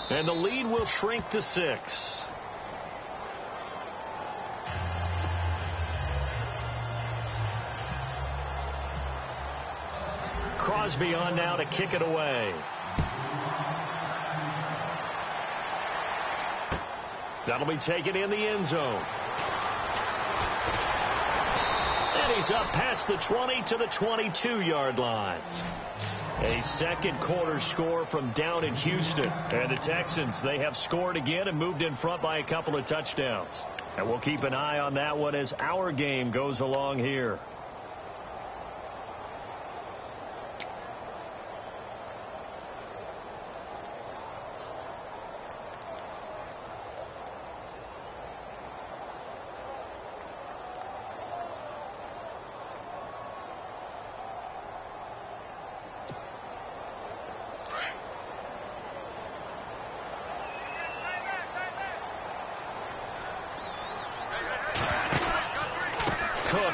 And the lead will shrink to 6. Crosby on now to kick it away. That'll be taken in the end zone. And he's up past the 20 to the 22-yard line. A second quarter score from down in Houston. And the Texans, they have scored again and moved in front by a couple of touchdowns. And we'll keep an eye on that one as our game goes along here.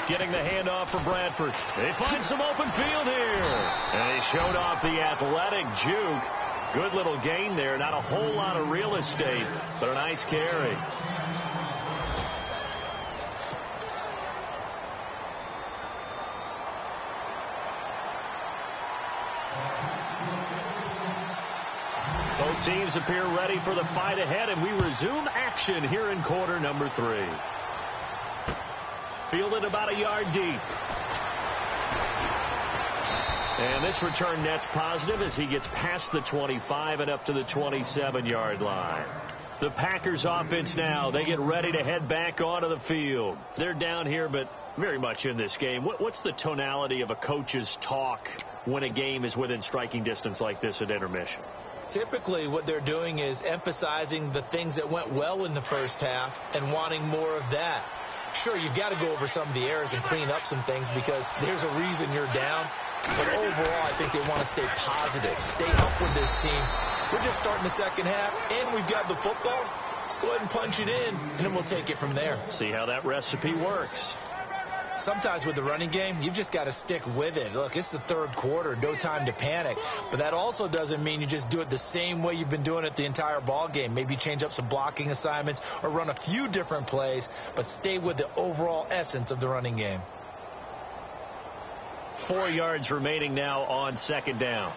Getting the handoff for Bradford. They find some open field here. And they showed off the athletic juke. Good little gain there. Not a whole lot of real estate, but a nice carry. Both teams appear ready for the fight ahead, and we resume action here in quarter number 3. Fielded about a yard deep. And this return net's positive as he gets past the 25 and up to the 27-yard line. The Packers offense now, they get ready to head back onto the field. They're down here, but very much in this game. What's the tonality of a coach's talk when a game is within striking distance like this at intermission? Typically, what they're doing is emphasizing the things that went well in the first half and wanting more of that. Sure, you've got to go over some of the errors and clean up some things because there's a reason you're down. But overall, I think they want to stay positive, stay up with this team. We're just starting the second half, and we've got the football. Let's go ahead and punch it in, and then we'll take it from there. See how that recipe works. Sometimes with the running game, you've just got to stick with it. Look, it's the third quarter, no time to panic. But that also doesn't mean you just do it the same way you've been doing it the entire ball game. Maybe change up some blocking assignments or run a few different plays, but stay with the overall essence of the running game. 4 yards remaining now on second down.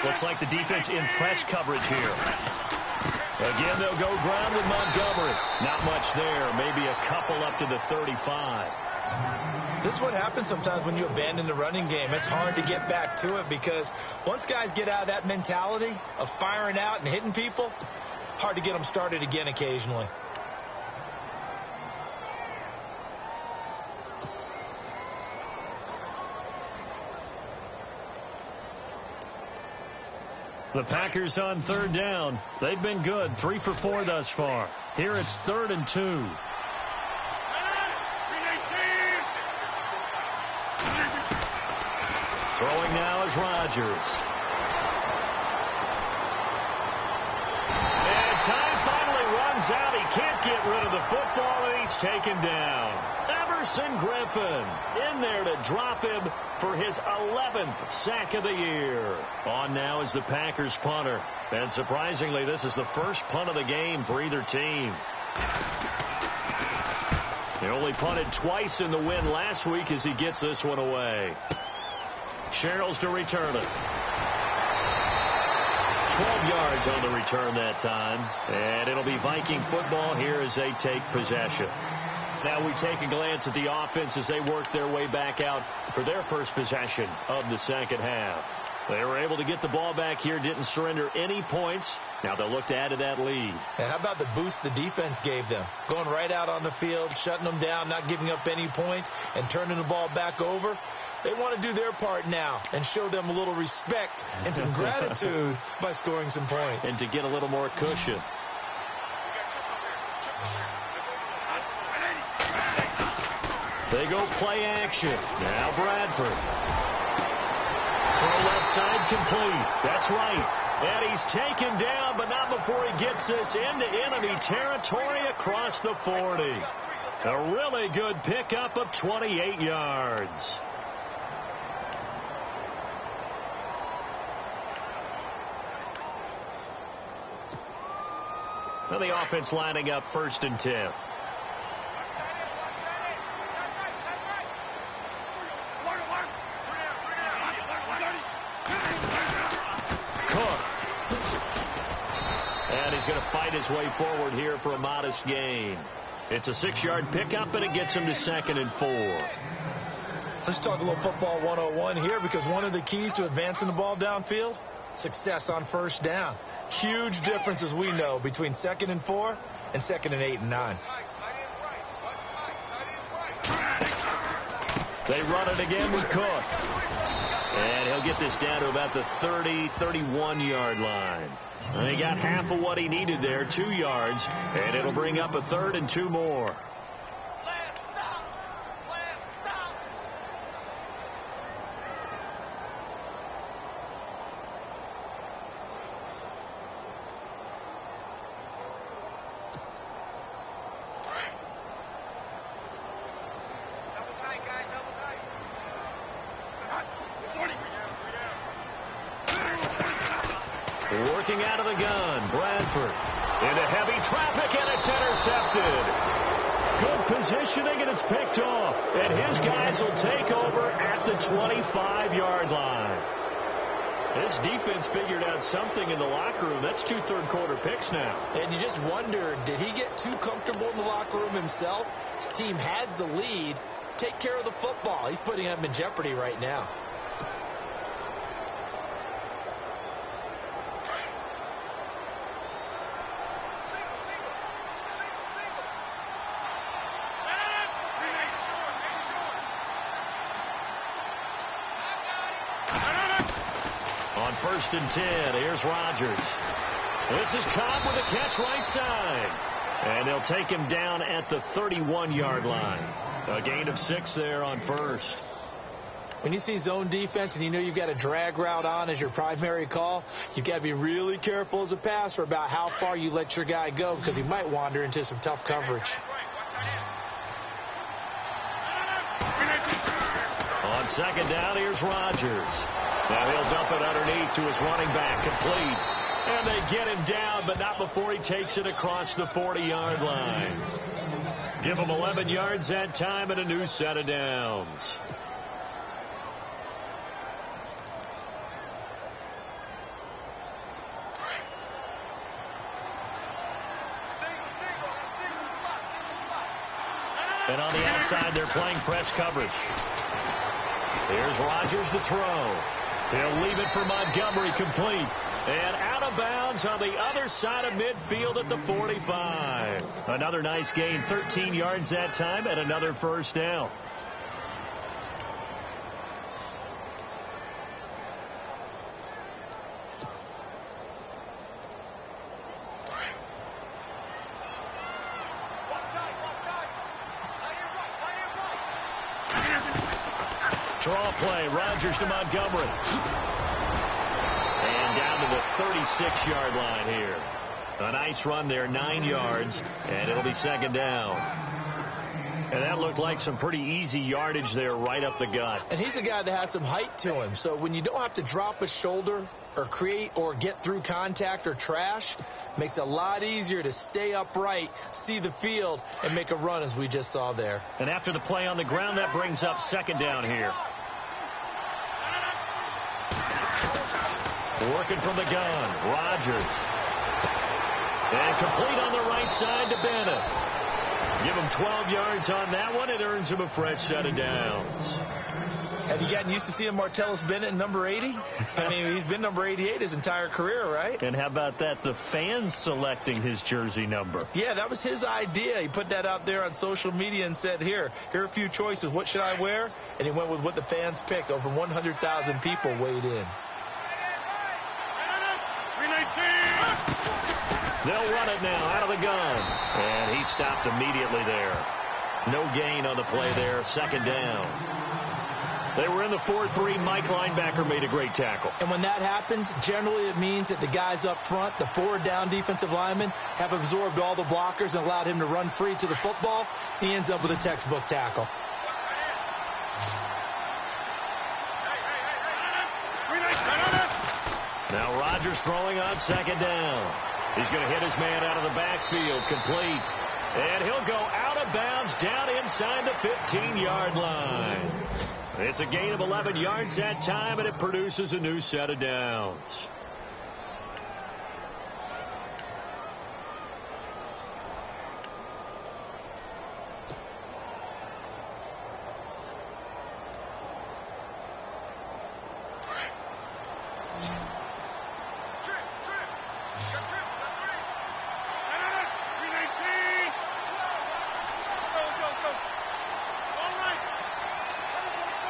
Looks like the defense in press coverage here. Again, they'll go ground with Montgomery. Not much there. Maybe a couple up to the 35. This is what happens sometimes when you abandon the running game. It's hard to get back to it because once guys get out of that mentality of firing out and hitting people, hard to get them started again occasionally. The Packers on third down. They've been good, 3 for 4 thus far. Here it's 3rd and 2. Throwing now is Rodgers. And time finally runs out. He can't get rid of the football, and he's taken down. Emerson Griffin in there to drop him for his 11th sack of the year. On now is the Packers punter. And surprisingly, this is the first punt of the game for either team. He only punted twice in the win last week as he gets this one away. Sherrills to return it. 12 yards on the return that time. And it'll be Viking football here as they take possession. Now we take a glance at the offense as they work their way back out for their first possession of the second half. They were able to get the ball back here, didn't surrender any points. Now they'll look to add to that lead. And how about the boost the defense gave them? Going right out on the field, shutting them down, not giving up any points, and turning the ball back over. They want to do their part now and show them a little respect and some gratitude by scoring some points. And to get a little more cushion. They go play action. Now Bradford. Throw left side complete. That's right. And he's taken down, but not before he gets this into enemy territory across the 40. A really good pickup of 28 yards. Now the offense lining up 1st and 10. And he's going to fight his way forward here for a modest gain. It's a 6-yard pickup, and it gets him to 2nd and 4. Let's talk a little football 101 here, because one of the keys to advancing the ball downfield, success on first down. Huge difference, as we know, between 2nd and 4 and 2nd and 8 and 9. They run it again with Cook. And he'll get this down to about the 30, 31-yard line. And he got half of what he needed there, 2 yards, and it'll bring up a 3rd and 2 more. Working out of the gun, Bradford into heavy traffic, and it's intercepted. Good positioning, and it's picked off. And his guys will take over at the 25-yard line. This defense figured out something in the locker room. That's 2 third-quarter picks now. And you just wonder, did he get too comfortable in the locker room himself? His team has the lead. Take care of the football. He's putting them in jeopardy right now. On 1st and 10, here's Rodgers. This is Cobb with a catch right side. And they'll take him down at the 31-yard line. A gain of 6 there on 1st. When you see zone defense and you know you've got a drag route on as your primary call, you've got to be really careful as a passer about how far you let your guy go, because he might wander into some tough coverage. On 2nd down, here's Rodgers. Now he'll dump it underneath to his running back, complete. And they get him down, but not before he takes it across the 40-yard line. Give him 11 yards that time and a new set of downs. And on the outside, they're playing press coverage. Here's Rodgers to throw. He'll leave it for Montgomery, complete. And out of bounds on the other side of midfield at the 45. Another nice gain, 13 yards that time, and another first down. Draw play, Rodgers to Montgomery. And down to the 36-yard line here. A nice run there, 9 yards, and it'll be second down. And that looked like some pretty easy yardage there right up the gut. And he's a guy that has some height to him, so when you don't have to drop a shoulder or create or get through contact or trash, makes it a lot easier to stay upright, see the field, and make a run as we just saw there. And after the play on the ground, that brings up second down here. Working from the gun, Rodgers. And complete on the right side to Bennett. Give him 12 yards on that one. It earns him a fresh set of downs. Have you gotten used to seeing Martellus Bennett in number 80? I mean, he's been number 88 his entire career, right? And how about that, the fans selecting his jersey number? Yeah, that was his idea. He put that out there on social media and said, here are a few choices. What should I wear? And he went with what the fans picked. Over 100,000 people weighed in. They'll run it now out of the gun. And he stopped immediately there. No gain on the play there. Second down. They were in the 4-3. Mike linebacker made a great tackle. And when that happens, generally it means that the guys up front, the forward down defensive linemen, have absorbed all the blockers and allowed him to run free to the football. He ends up with a textbook tackle. Now Rodgers throwing on second down. He's going to hit his man out of the backfield, complete. And he'll go out of bounds down inside the 15-yard line. It's a gain of 11 yards that time, and it produces a new set of downs.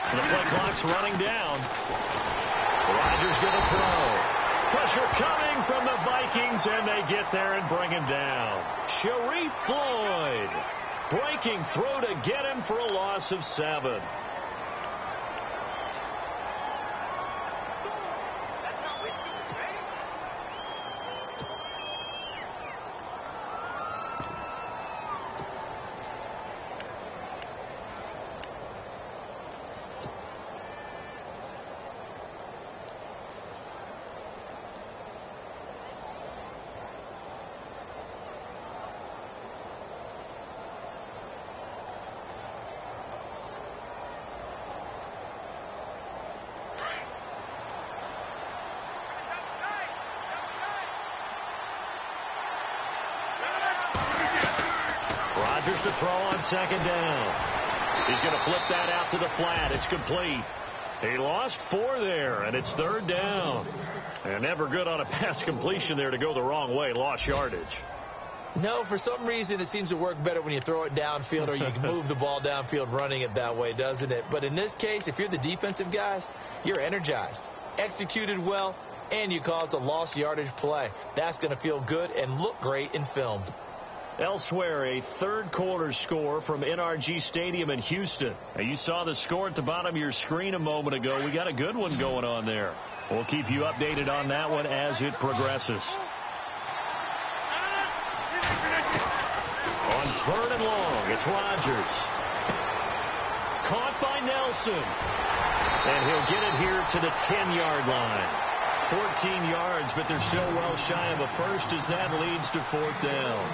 The play clock's running down. Rodgers going to throw. Pressure coming from the Vikings, and they get there and bring him down. Sharif Floyd breaking through to get him for a loss of 7. Rodgers to throw on second down. He's going to flip that out to the flat. It's complete. He lost 4 there, and it's third down. And never good on a pass completion there to go the wrong way. Lost yardage. No, for some reason it seems to work better when you throw it downfield or you can move the ball downfield running it that way, doesn't it? But in this case, if you're the defensive guys, you're energized, executed well, and you caused a lost yardage play. That's going to feel good and look great in film. Elsewhere, a third quarter score from NRG Stadium in Houston. Now, you saw the score at the bottom of your screen a moment ago. We got a good one going on there. We'll keep you updated on that one as it progresses. On third and long, it's Rodgers. Caught by Nelson. And he'll get it here to the 10-yard line. 14 yards, but they're still well shy of a first as that leads to fourth down.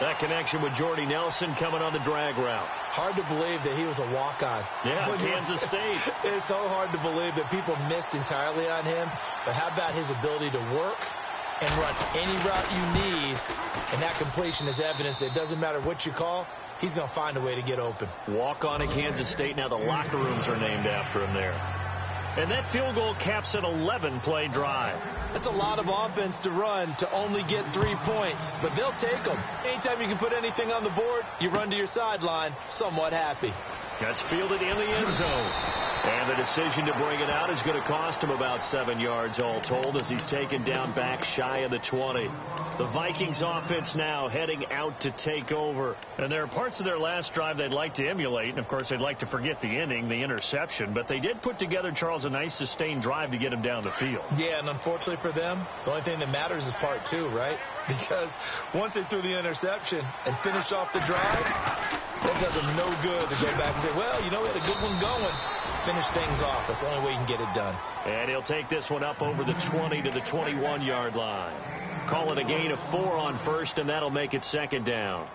That connection with Jordy Nelson coming on the drag route. Hard to believe that he was a walk-on. Yeah, Kansas State. It's so hard to believe that people missed entirely on him. But how about his ability to work and run any route you need and And that completion is evidence that it doesn't matter what you call, he's going to find a way to get open. Walk on at Kansas State. Now the locker rooms are named after him there. And that field goal caps an 11-play drive. That's a lot of offense to run to only get 3 points, but they'll take them. Anytime you can put anything on the board, you run to your sideline somewhat happy. That's fielded in the end zone. And the decision to bring it out is going to cost him about 7 yards all told as he's taken down back shy of the 20. The Vikings offense now heading out to take over. And there are parts of their last drive they'd like to emulate. And, of course, they'd like to forget the inning, the interception. But they did put together, Charles, a nice sustained drive to get him down the field. Yeah, and unfortunately for them, the only thing that matters is part 2, right? Because once they threw the interception and finished off the drive, that does them no good to go back and say, well, you know, we had a good one going. Finish things off. That's the only way you can get it done. And he'll take this one up over the 20 to the 21-yard line. Call it a gain of 4 on first, and that'll make it second down.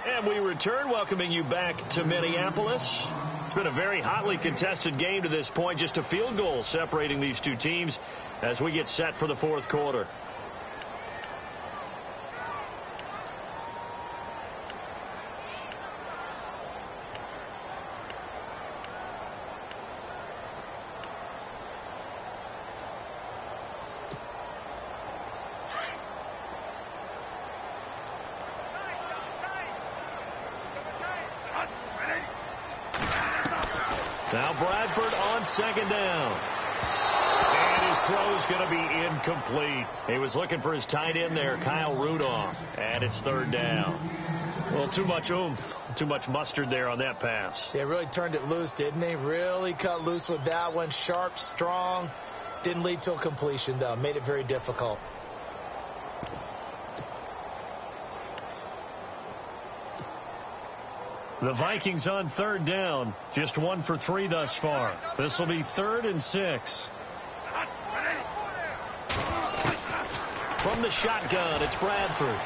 And we return, welcoming you back to Minneapolis. It's been a very hotly contested game to this point. Just a field goal separating these two teams as we get set for the fourth quarter. Now Bradford on second down. And his throw's going to be incomplete. He was looking for his tight end there, Kyle Rudolph. And it's third down. Well, too much oomph, too much mustard there on that pass. Yeah, really turned it loose, didn't he? Really cut loose with that one. Sharp, strong. Didn't lead to a completion, though. Made it very difficult. The Vikings on third down. Just 1 for 3 thus far. This will be 3rd and 6. From the shotgun, it's Bradford.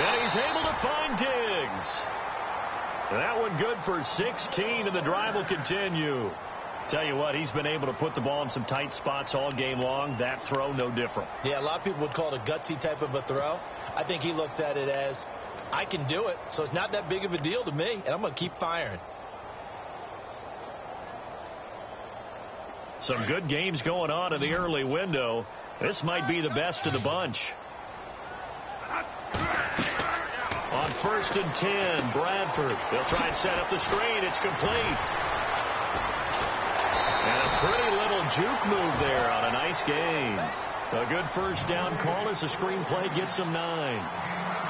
And he's able to find Diggs. That one good for 16, and the drive will continue. Tell you what, he's been able to put the ball in some tight spots all game long. That throw, no different. Yeah, a lot of people would call it a gutsy type of a throw. I think he looks at it as, I can do it, so it's not that big of a deal to me, and I'm going to keep firing. Some good games going on in the early window. This might be the best of the bunch. On 1st and 10, Bradford. They'll try and set up the screen. It's complete. And a pretty little juke move there on a nice gain. A good first down call as the screen play gets them 9.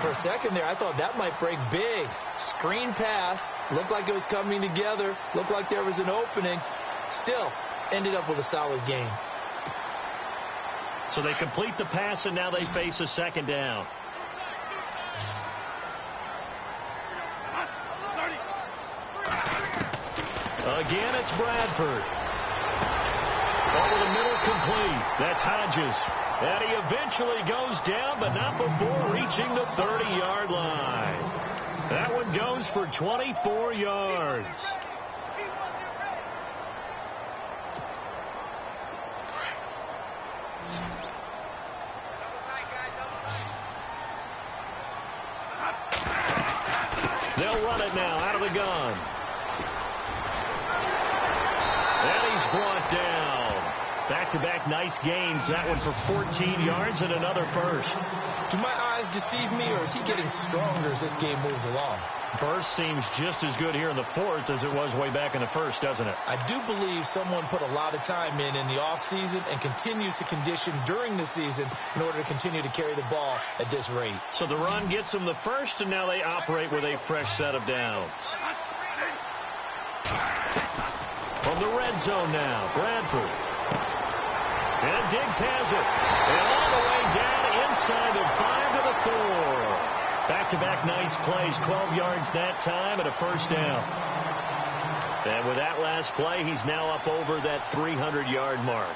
For a second there, I thought that might break big. Screen pass. Looked like it was coming together. Looked like there was an opening. Still, ended up with a solid gain. So they complete the pass, and now they face a second down. Again, it's Bradford. Over the middle, complete. That's Hodges. And he eventually goes down, but not before reaching the 30-yard line. That one goes for 24 yards. They'll run it now out of the gun. And he's brought down. Back-to-back nice gains. That one for 14 yards and another first. Do my eyes deceive me, or is he getting stronger as this game moves along? Burst seems just as good here in the fourth as it was way back in the first, doesn't it? I do believe someone put a lot of time in the offseason and continues to condition during the season in order to continue to carry the ball at this rate. So the run gets them the first, and now they operate with a fresh set of downs. From the red zone now, Bradford. And Diggs has it. And all the way down inside the 5 to the 4. Back-to-back nice plays, 12 yards that time and a first down. And with that last play, he's now up over that 300-yard mark.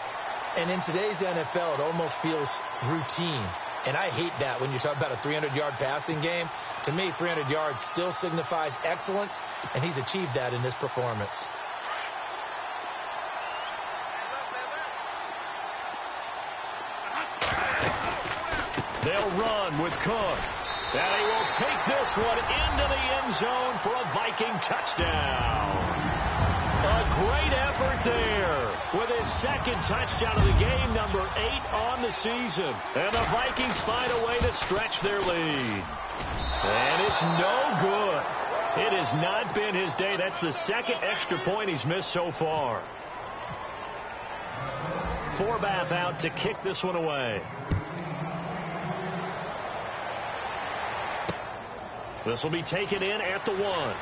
And in today's NFL, it almost feels routine. And I hate that when you're talking about a 300-yard passing game. To me, 300 yards still signifies excellence, and he's achieved that in this performance. They'll run with Cook. And he will take this one into the end zone for a Viking touchdown. A great effort there with his second touchdown of the game, number 8 on the season. And the Vikings find a way to stretch their lead. And it's no good. It has not been his day. That's the second extra point he's missed so far. Forbath out to kick this one away. This will be taken in at the 1.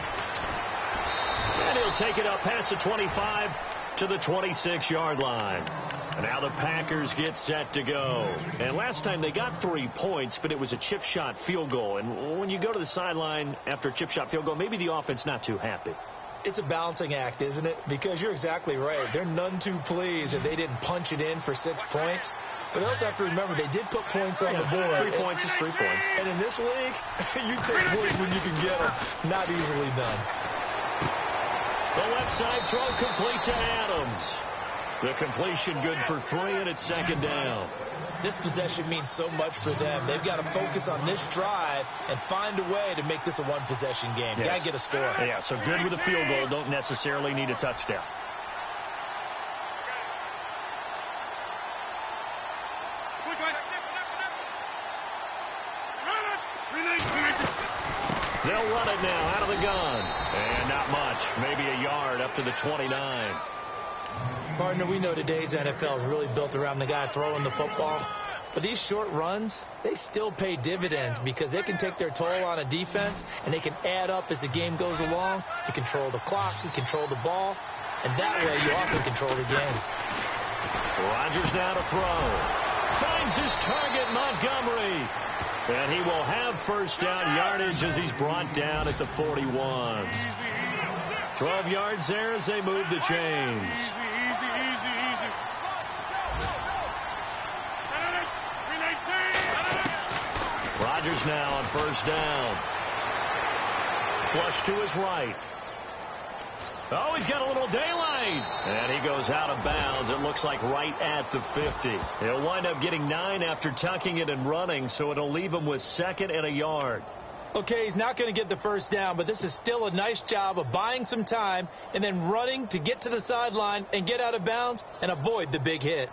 And he'll take it up past the 25 to the 26-yard line. And now the Packers get set to go. And last time they got 3 points, but it was a chip shot field goal. And when you go to the sideline after a chip shot field goal, maybe the offense not too happy. It's a balancing act, isn't it? Because you're exactly right. They're none too pleased that they didn't punch it in for 6 points. But they also have to remember they did put points on the board. 3 points is 3 points. And in this league, you take points when you can get them. Not easily done. The left side throw complete to Adams. The completion good for 3, and it's second down. This possession means so much for them. They've got to focus on this drive and find a way to make this a one-possession game. Yes. Got to get a score. Yeah, so good with a field goal. Don't necessarily need a touchdown. They'll run it now out of the gun. And not much. Maybe a yard up to the 29. Partner, we know today's NFL is really built around the guy throwing the football. But these short runs, they still pay dividends because they can take their toll on a defense and they can add up as the game goes along. You control the clock, you control the ball, and that way you often control the game. Rodgers now to throw. Finds his target, Montgomery. And he will have first down yardage as he's brought down at the 41. 12 yards there as they move the chains. Rodgers now on first down. Flush to his right. Oh, he's got a little daylight. And he goes out of bounds. It looks like right at the 50. He'll wind up getting 9 after tucking it and running, so it'll leave him with 2nd and a yard. Okay, he's not going to get the first down, but this is still a nice job of buying some time and then running to get to the sideline and get out of bounds and avoid the big hit.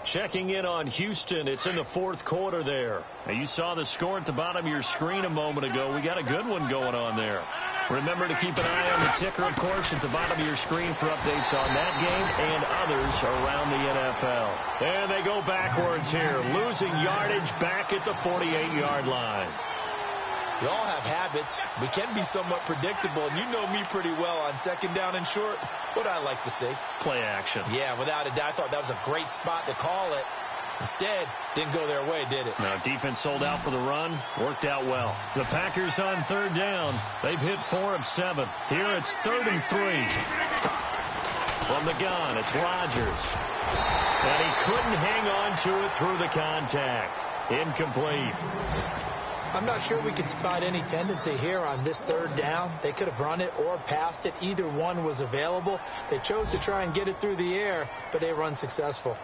Checking in on Houston. It's in the 4th quarter there. Now, you saw the score at the bottom of your screen a moment ago. We got a good one going on there. Remember to keep an eye on the ticker, of course, at the bottom of your screen for updates on that game and others around the NFL. And they go backwards here, losing yardage back at the 48-yard line. We all have habits. We can be somewhat predictable, and you know me pretty well on second down and short. What I like to see. Play action. Yeah, without a doubt. I thought that was a great spot to call it. Instead, didn't go their way, did it? Now, defense sold out for the run. Worked out well. The Packers on third down. They've hit 4 of 7. Here it's 3rd and 3. From the gun, it's Rodgers. And he couldn't hang on to it through the contact. Incomplete. I'm not sure we can spot any tendency here on this 3rd down. They could have run it or passed it. Either one was available. They chose to try and get it through the air, but they were unsuccessful.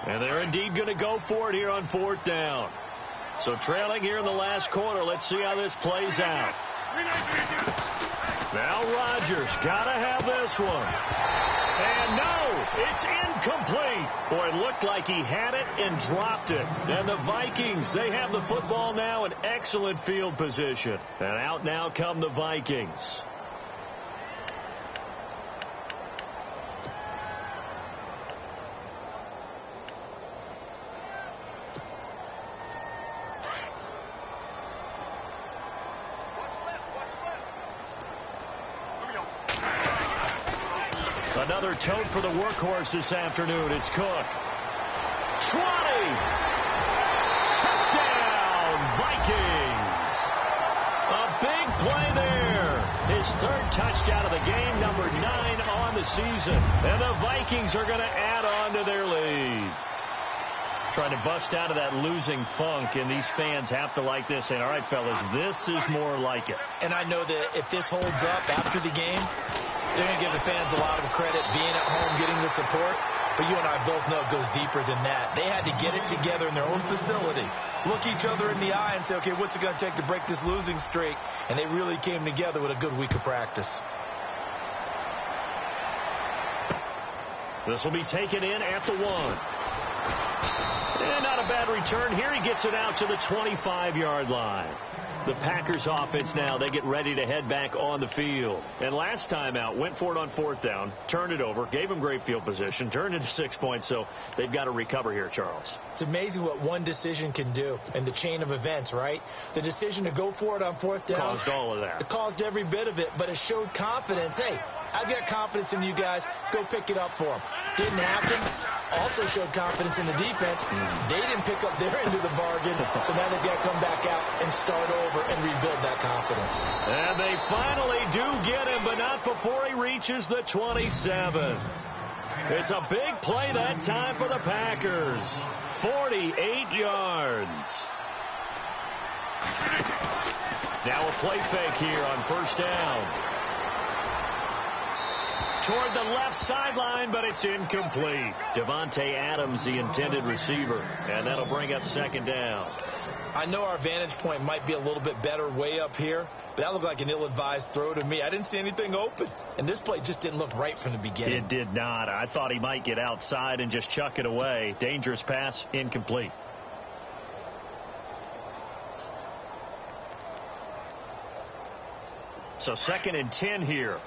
And they're indeed going to go for it here on 4th down. So trailing here in the last quarter. Let's see how this plays out. Now Rodgers got to have this one. And no, it's incomplete. Boy, it looked like he had it and dropped it. And the Vikings, they have the football now in excellent field position. And out now come the Vikings. Another tote for the workhorse this afternoon. It's Cook. 20. Touchdown, Vikings. A big play there. His 3rd touchdown of the game, number 9 the season. And the Vikings are going to add on to their lead. Trying to bust out of that losing funk, and these fans have to like this. And all right, fellas, this is more like it. And I know that if this holds up after the game, they're going to give the fans a lot of credit being at home, getting the support. But you and I both know it goes deeper than that. They had to get it together in their own facility, look each other in the eye and say, okay, what's it going to take to break this losing streak? And they really came together with a good week of practice. This will be taken in at the 1. And not a bad return here. He gets it out to the 25-yard line. The Packers offense now, they get ready to head back on the field. And last time out, went for it on 4th down, turned it over, gave them great field position, turned it to 6 points, so they've got to recover here, Charles. It's amazing what one decision can do in the chain of events, right? The decision to go for it on 4th down. Caused all of that. It caused every bit of it, but it showed confidence. Hey, I've got confidence in you guys. Go pick it up for them. Didn't happen. Also showed confidence in the defense. They didn't pick up their end of the bargain, so now they've got to come back out and start over and rebuild that confidence. And they finally do get him, but not before he reaches the 27. It's a big play that time for the Packers. 48 yards. Now a play fake here on 1st down. Toward the left sideline, but it's incomplete. Devontae Adams, the intended receiver, and that'll bring up 2nd down. I know our vantage point might be a little bit better way up here, but that looked like an ill-advised throw to me. I didn't see anything open, and this play just didn't look right from the beginning. It did not. I thought he might get outside and just chuck it away. Dangerous pass, incomplete. So 2nd and 10 here.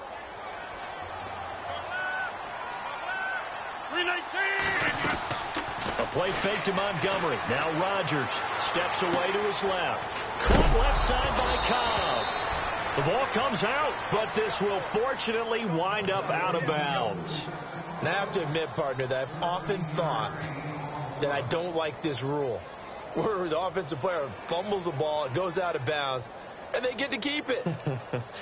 A play fake to Montgomery. Now Rodgers steps away to his left. Caught left side by Cobb. The ball comes out, but this will fortunately wind up out of bounds. And I have to admit, partner, that I've often thought that I don't like this rule, where the offensive player fumbles the ball, it goes out of bounds, and they get to keep it.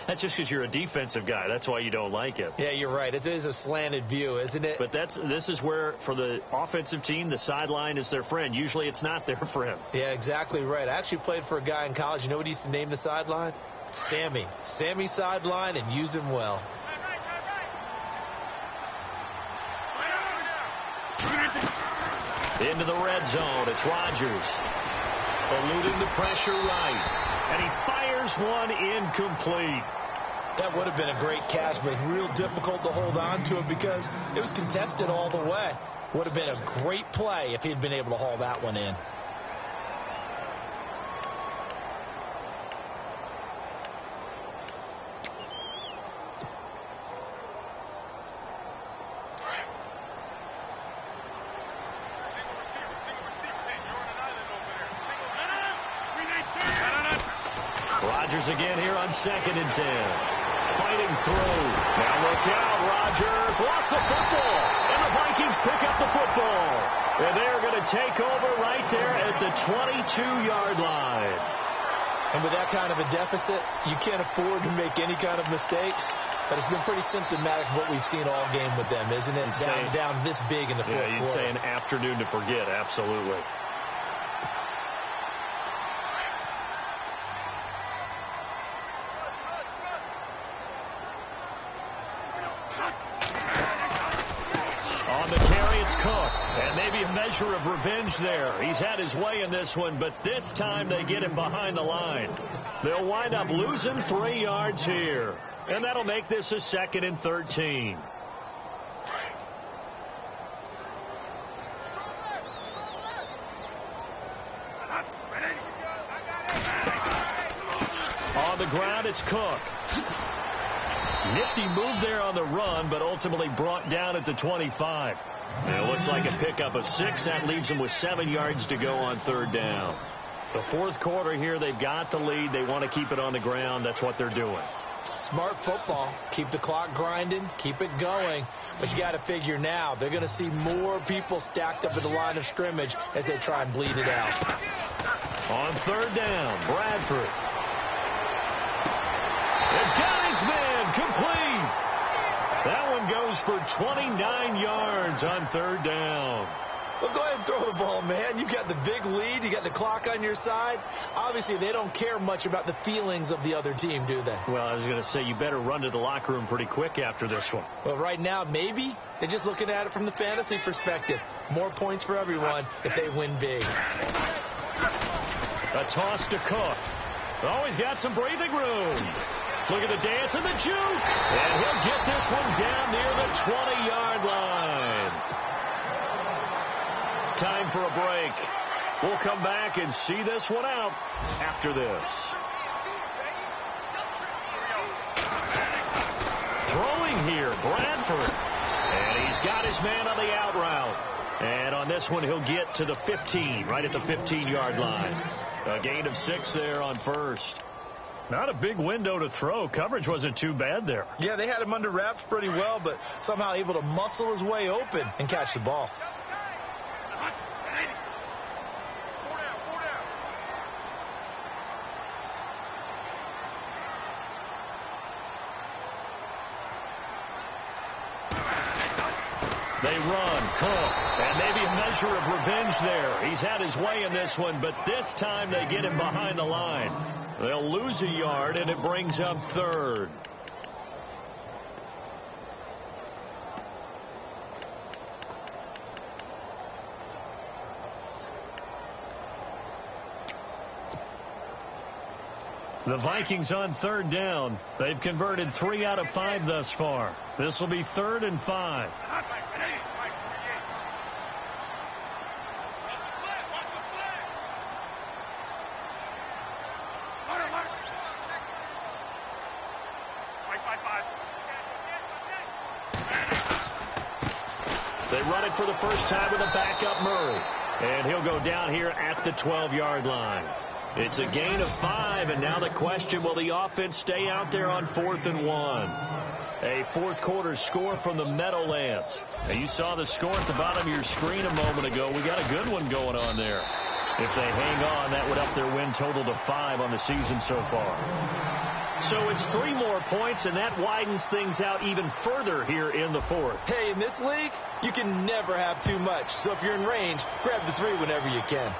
That's just because you're a defensive guy. That's why you don't like it. Yeah, you're right. It is a slanted view, isn't it? But this is where, for the offensive team, the sideline is their friend. Usually it's not their friend. Yeah, exactly right. I actually played for a guy in college. You know what he used to name the sideline? Sammy. Sammy sideline, and use him well. Into the red zone. It's Rodgers. Eluding the pressure right. And he fires one incomplete. That would have been a great catch, but it's real difficult to hold on to it because it was contested all the way. Would have been a great play if he'd been able to haul that one in. Again here on 2nd and 10. Fighting through. Now look out. Rodgers lost the football. And the Vikings pick up the football. And they're going to take over right there at the 22-yard line. And with that kind of a deficit, you can't afford to make any kind of mistakes. But it's been pretty symptomatic of what we've seen all game with them, isn't it? Down this big in the fourth quarter. Yeah, you'd say an afternoon to forget. Absolutely. Measure of revenge there. He's had his way in this one, but this time they get him behind the line. They'll wind up losing 3 yards here, and that'll make this a 2nd and 13. On the ground, it's Cook. Nifty move there on the run, but ultimately brought down at the 25. It looks like a pickup of 6. That leaves them with 7 yards to go on 3rd down. The fourth quarter here, they've got the lead. They want to keep it on the ground. That's what they're doing. Smart football. Keep the clock grinding. Keep it going. But you got to figure now, they're going to see more people stacked up at the line of scrimmage as they try and bleed it out. On 3rd down, Bradford. They've got his man complete. That one goes goes for 29 yards on third down. Well, go ahead and throw the ball, man. You got the big lead. You got the clock on your side. Obviously, they don't care much about the feelings of the other team, do they? Well, I was going to say, you better run to the locker room pretty quick after this one. Well, right now, maybe. They're just looking at it from the fantasy perspective. More points for everyone if they win big. A toss to Cook. Always got some breathing room. Look at the dance and the juke. And he'll get this one down near the 20-yard line. Time for a break. We'll come back and see this one out after this. Throwing here, Bradford. And he's got his man on the out route. And on this one, he'll get to the 15, right at the 15-yard line. A gain of 6 there on first. Not a big window to throw. Coverage wasn't too bad there. Yeah, they had him under wraps pretty well, but somehow able to muscle his way open and catch the ball. They run, Cook, and maybe a measure of revenge there. He's had his way in this one, but this time they get him behind the line. They'll lose a yard, and it brings up third. The Vikings on third down. They've converted 3 out of 5 thus far. This will be 3rd and 5. They run it for the first time with a backup Murray. And he'll go down here at the 12-yard line. It's a gain of 5, and now the question, will the offense stay out there on 4th and 1? A fourth quarter score from the Meadowlands. Now, you saw the score at the bottom of your screen a moment ago. We got a good one going on there. If they hang on, that would up their win total to 5 on the season so far. So it's 3 more points, and that widens things out even further here in the fourth. Hey, in this league, you can never have too much. So if you're in range, grab the 3 whenever you can.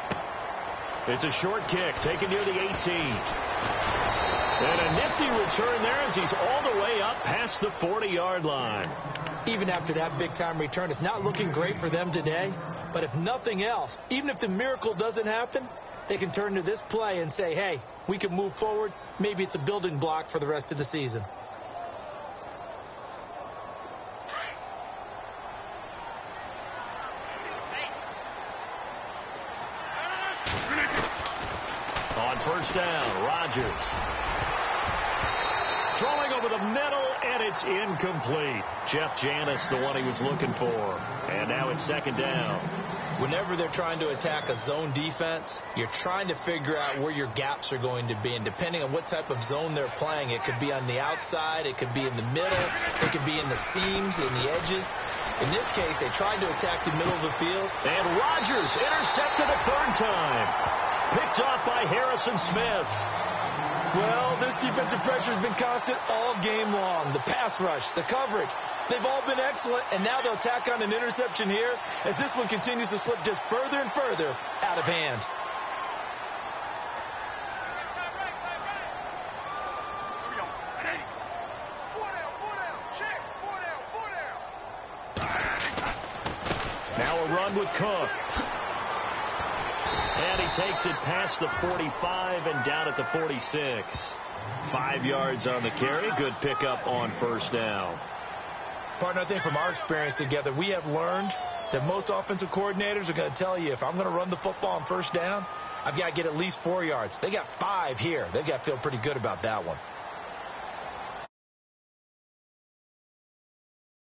It's a short kick, taken near the 18. And a nifty return there as he's all the way up past the 40-yard line. Even after that big-time return, it's not looking great for them today. But if nothing else, even if the miracle doesn't happen, they can turn to this play and say, hey, we can move forward. Maybe it's a building block for the rest of the season. On first down, Rodgers. Throwing over the middle, and it's incomplete. Jeff Janis, the one he was looking for. And now it's 2nd down. Whenever they're trying to attack a zone defense, you're trying to figure out where your gaps are going to be. And depending on what type of zone they're playing, it could be on the outside, it could be in the middle, it could be in the seams, in the edges. In this case, they tried to attack the middle of the field. And Rodgers intercepted a 3rd time. Picked off by Harrison Smith. Well, this defensive pressure has been constant all game long. The pass rush, the coverage, they've all been excellent, and now they'll tack on an interception here as this one continues to slip just further and further out of hand. Now a run with Cook. And he takes it past the 45 and down at the 46. 5 yards on the carry. Good pickup on first down. Partner, I think from our experience together, we have learned that most offensive coordinators are going to tell you, if I'm going to run the football on first down, I've got to get at least 4 yards. They got 5 here. They've got to feel pretty good about that one.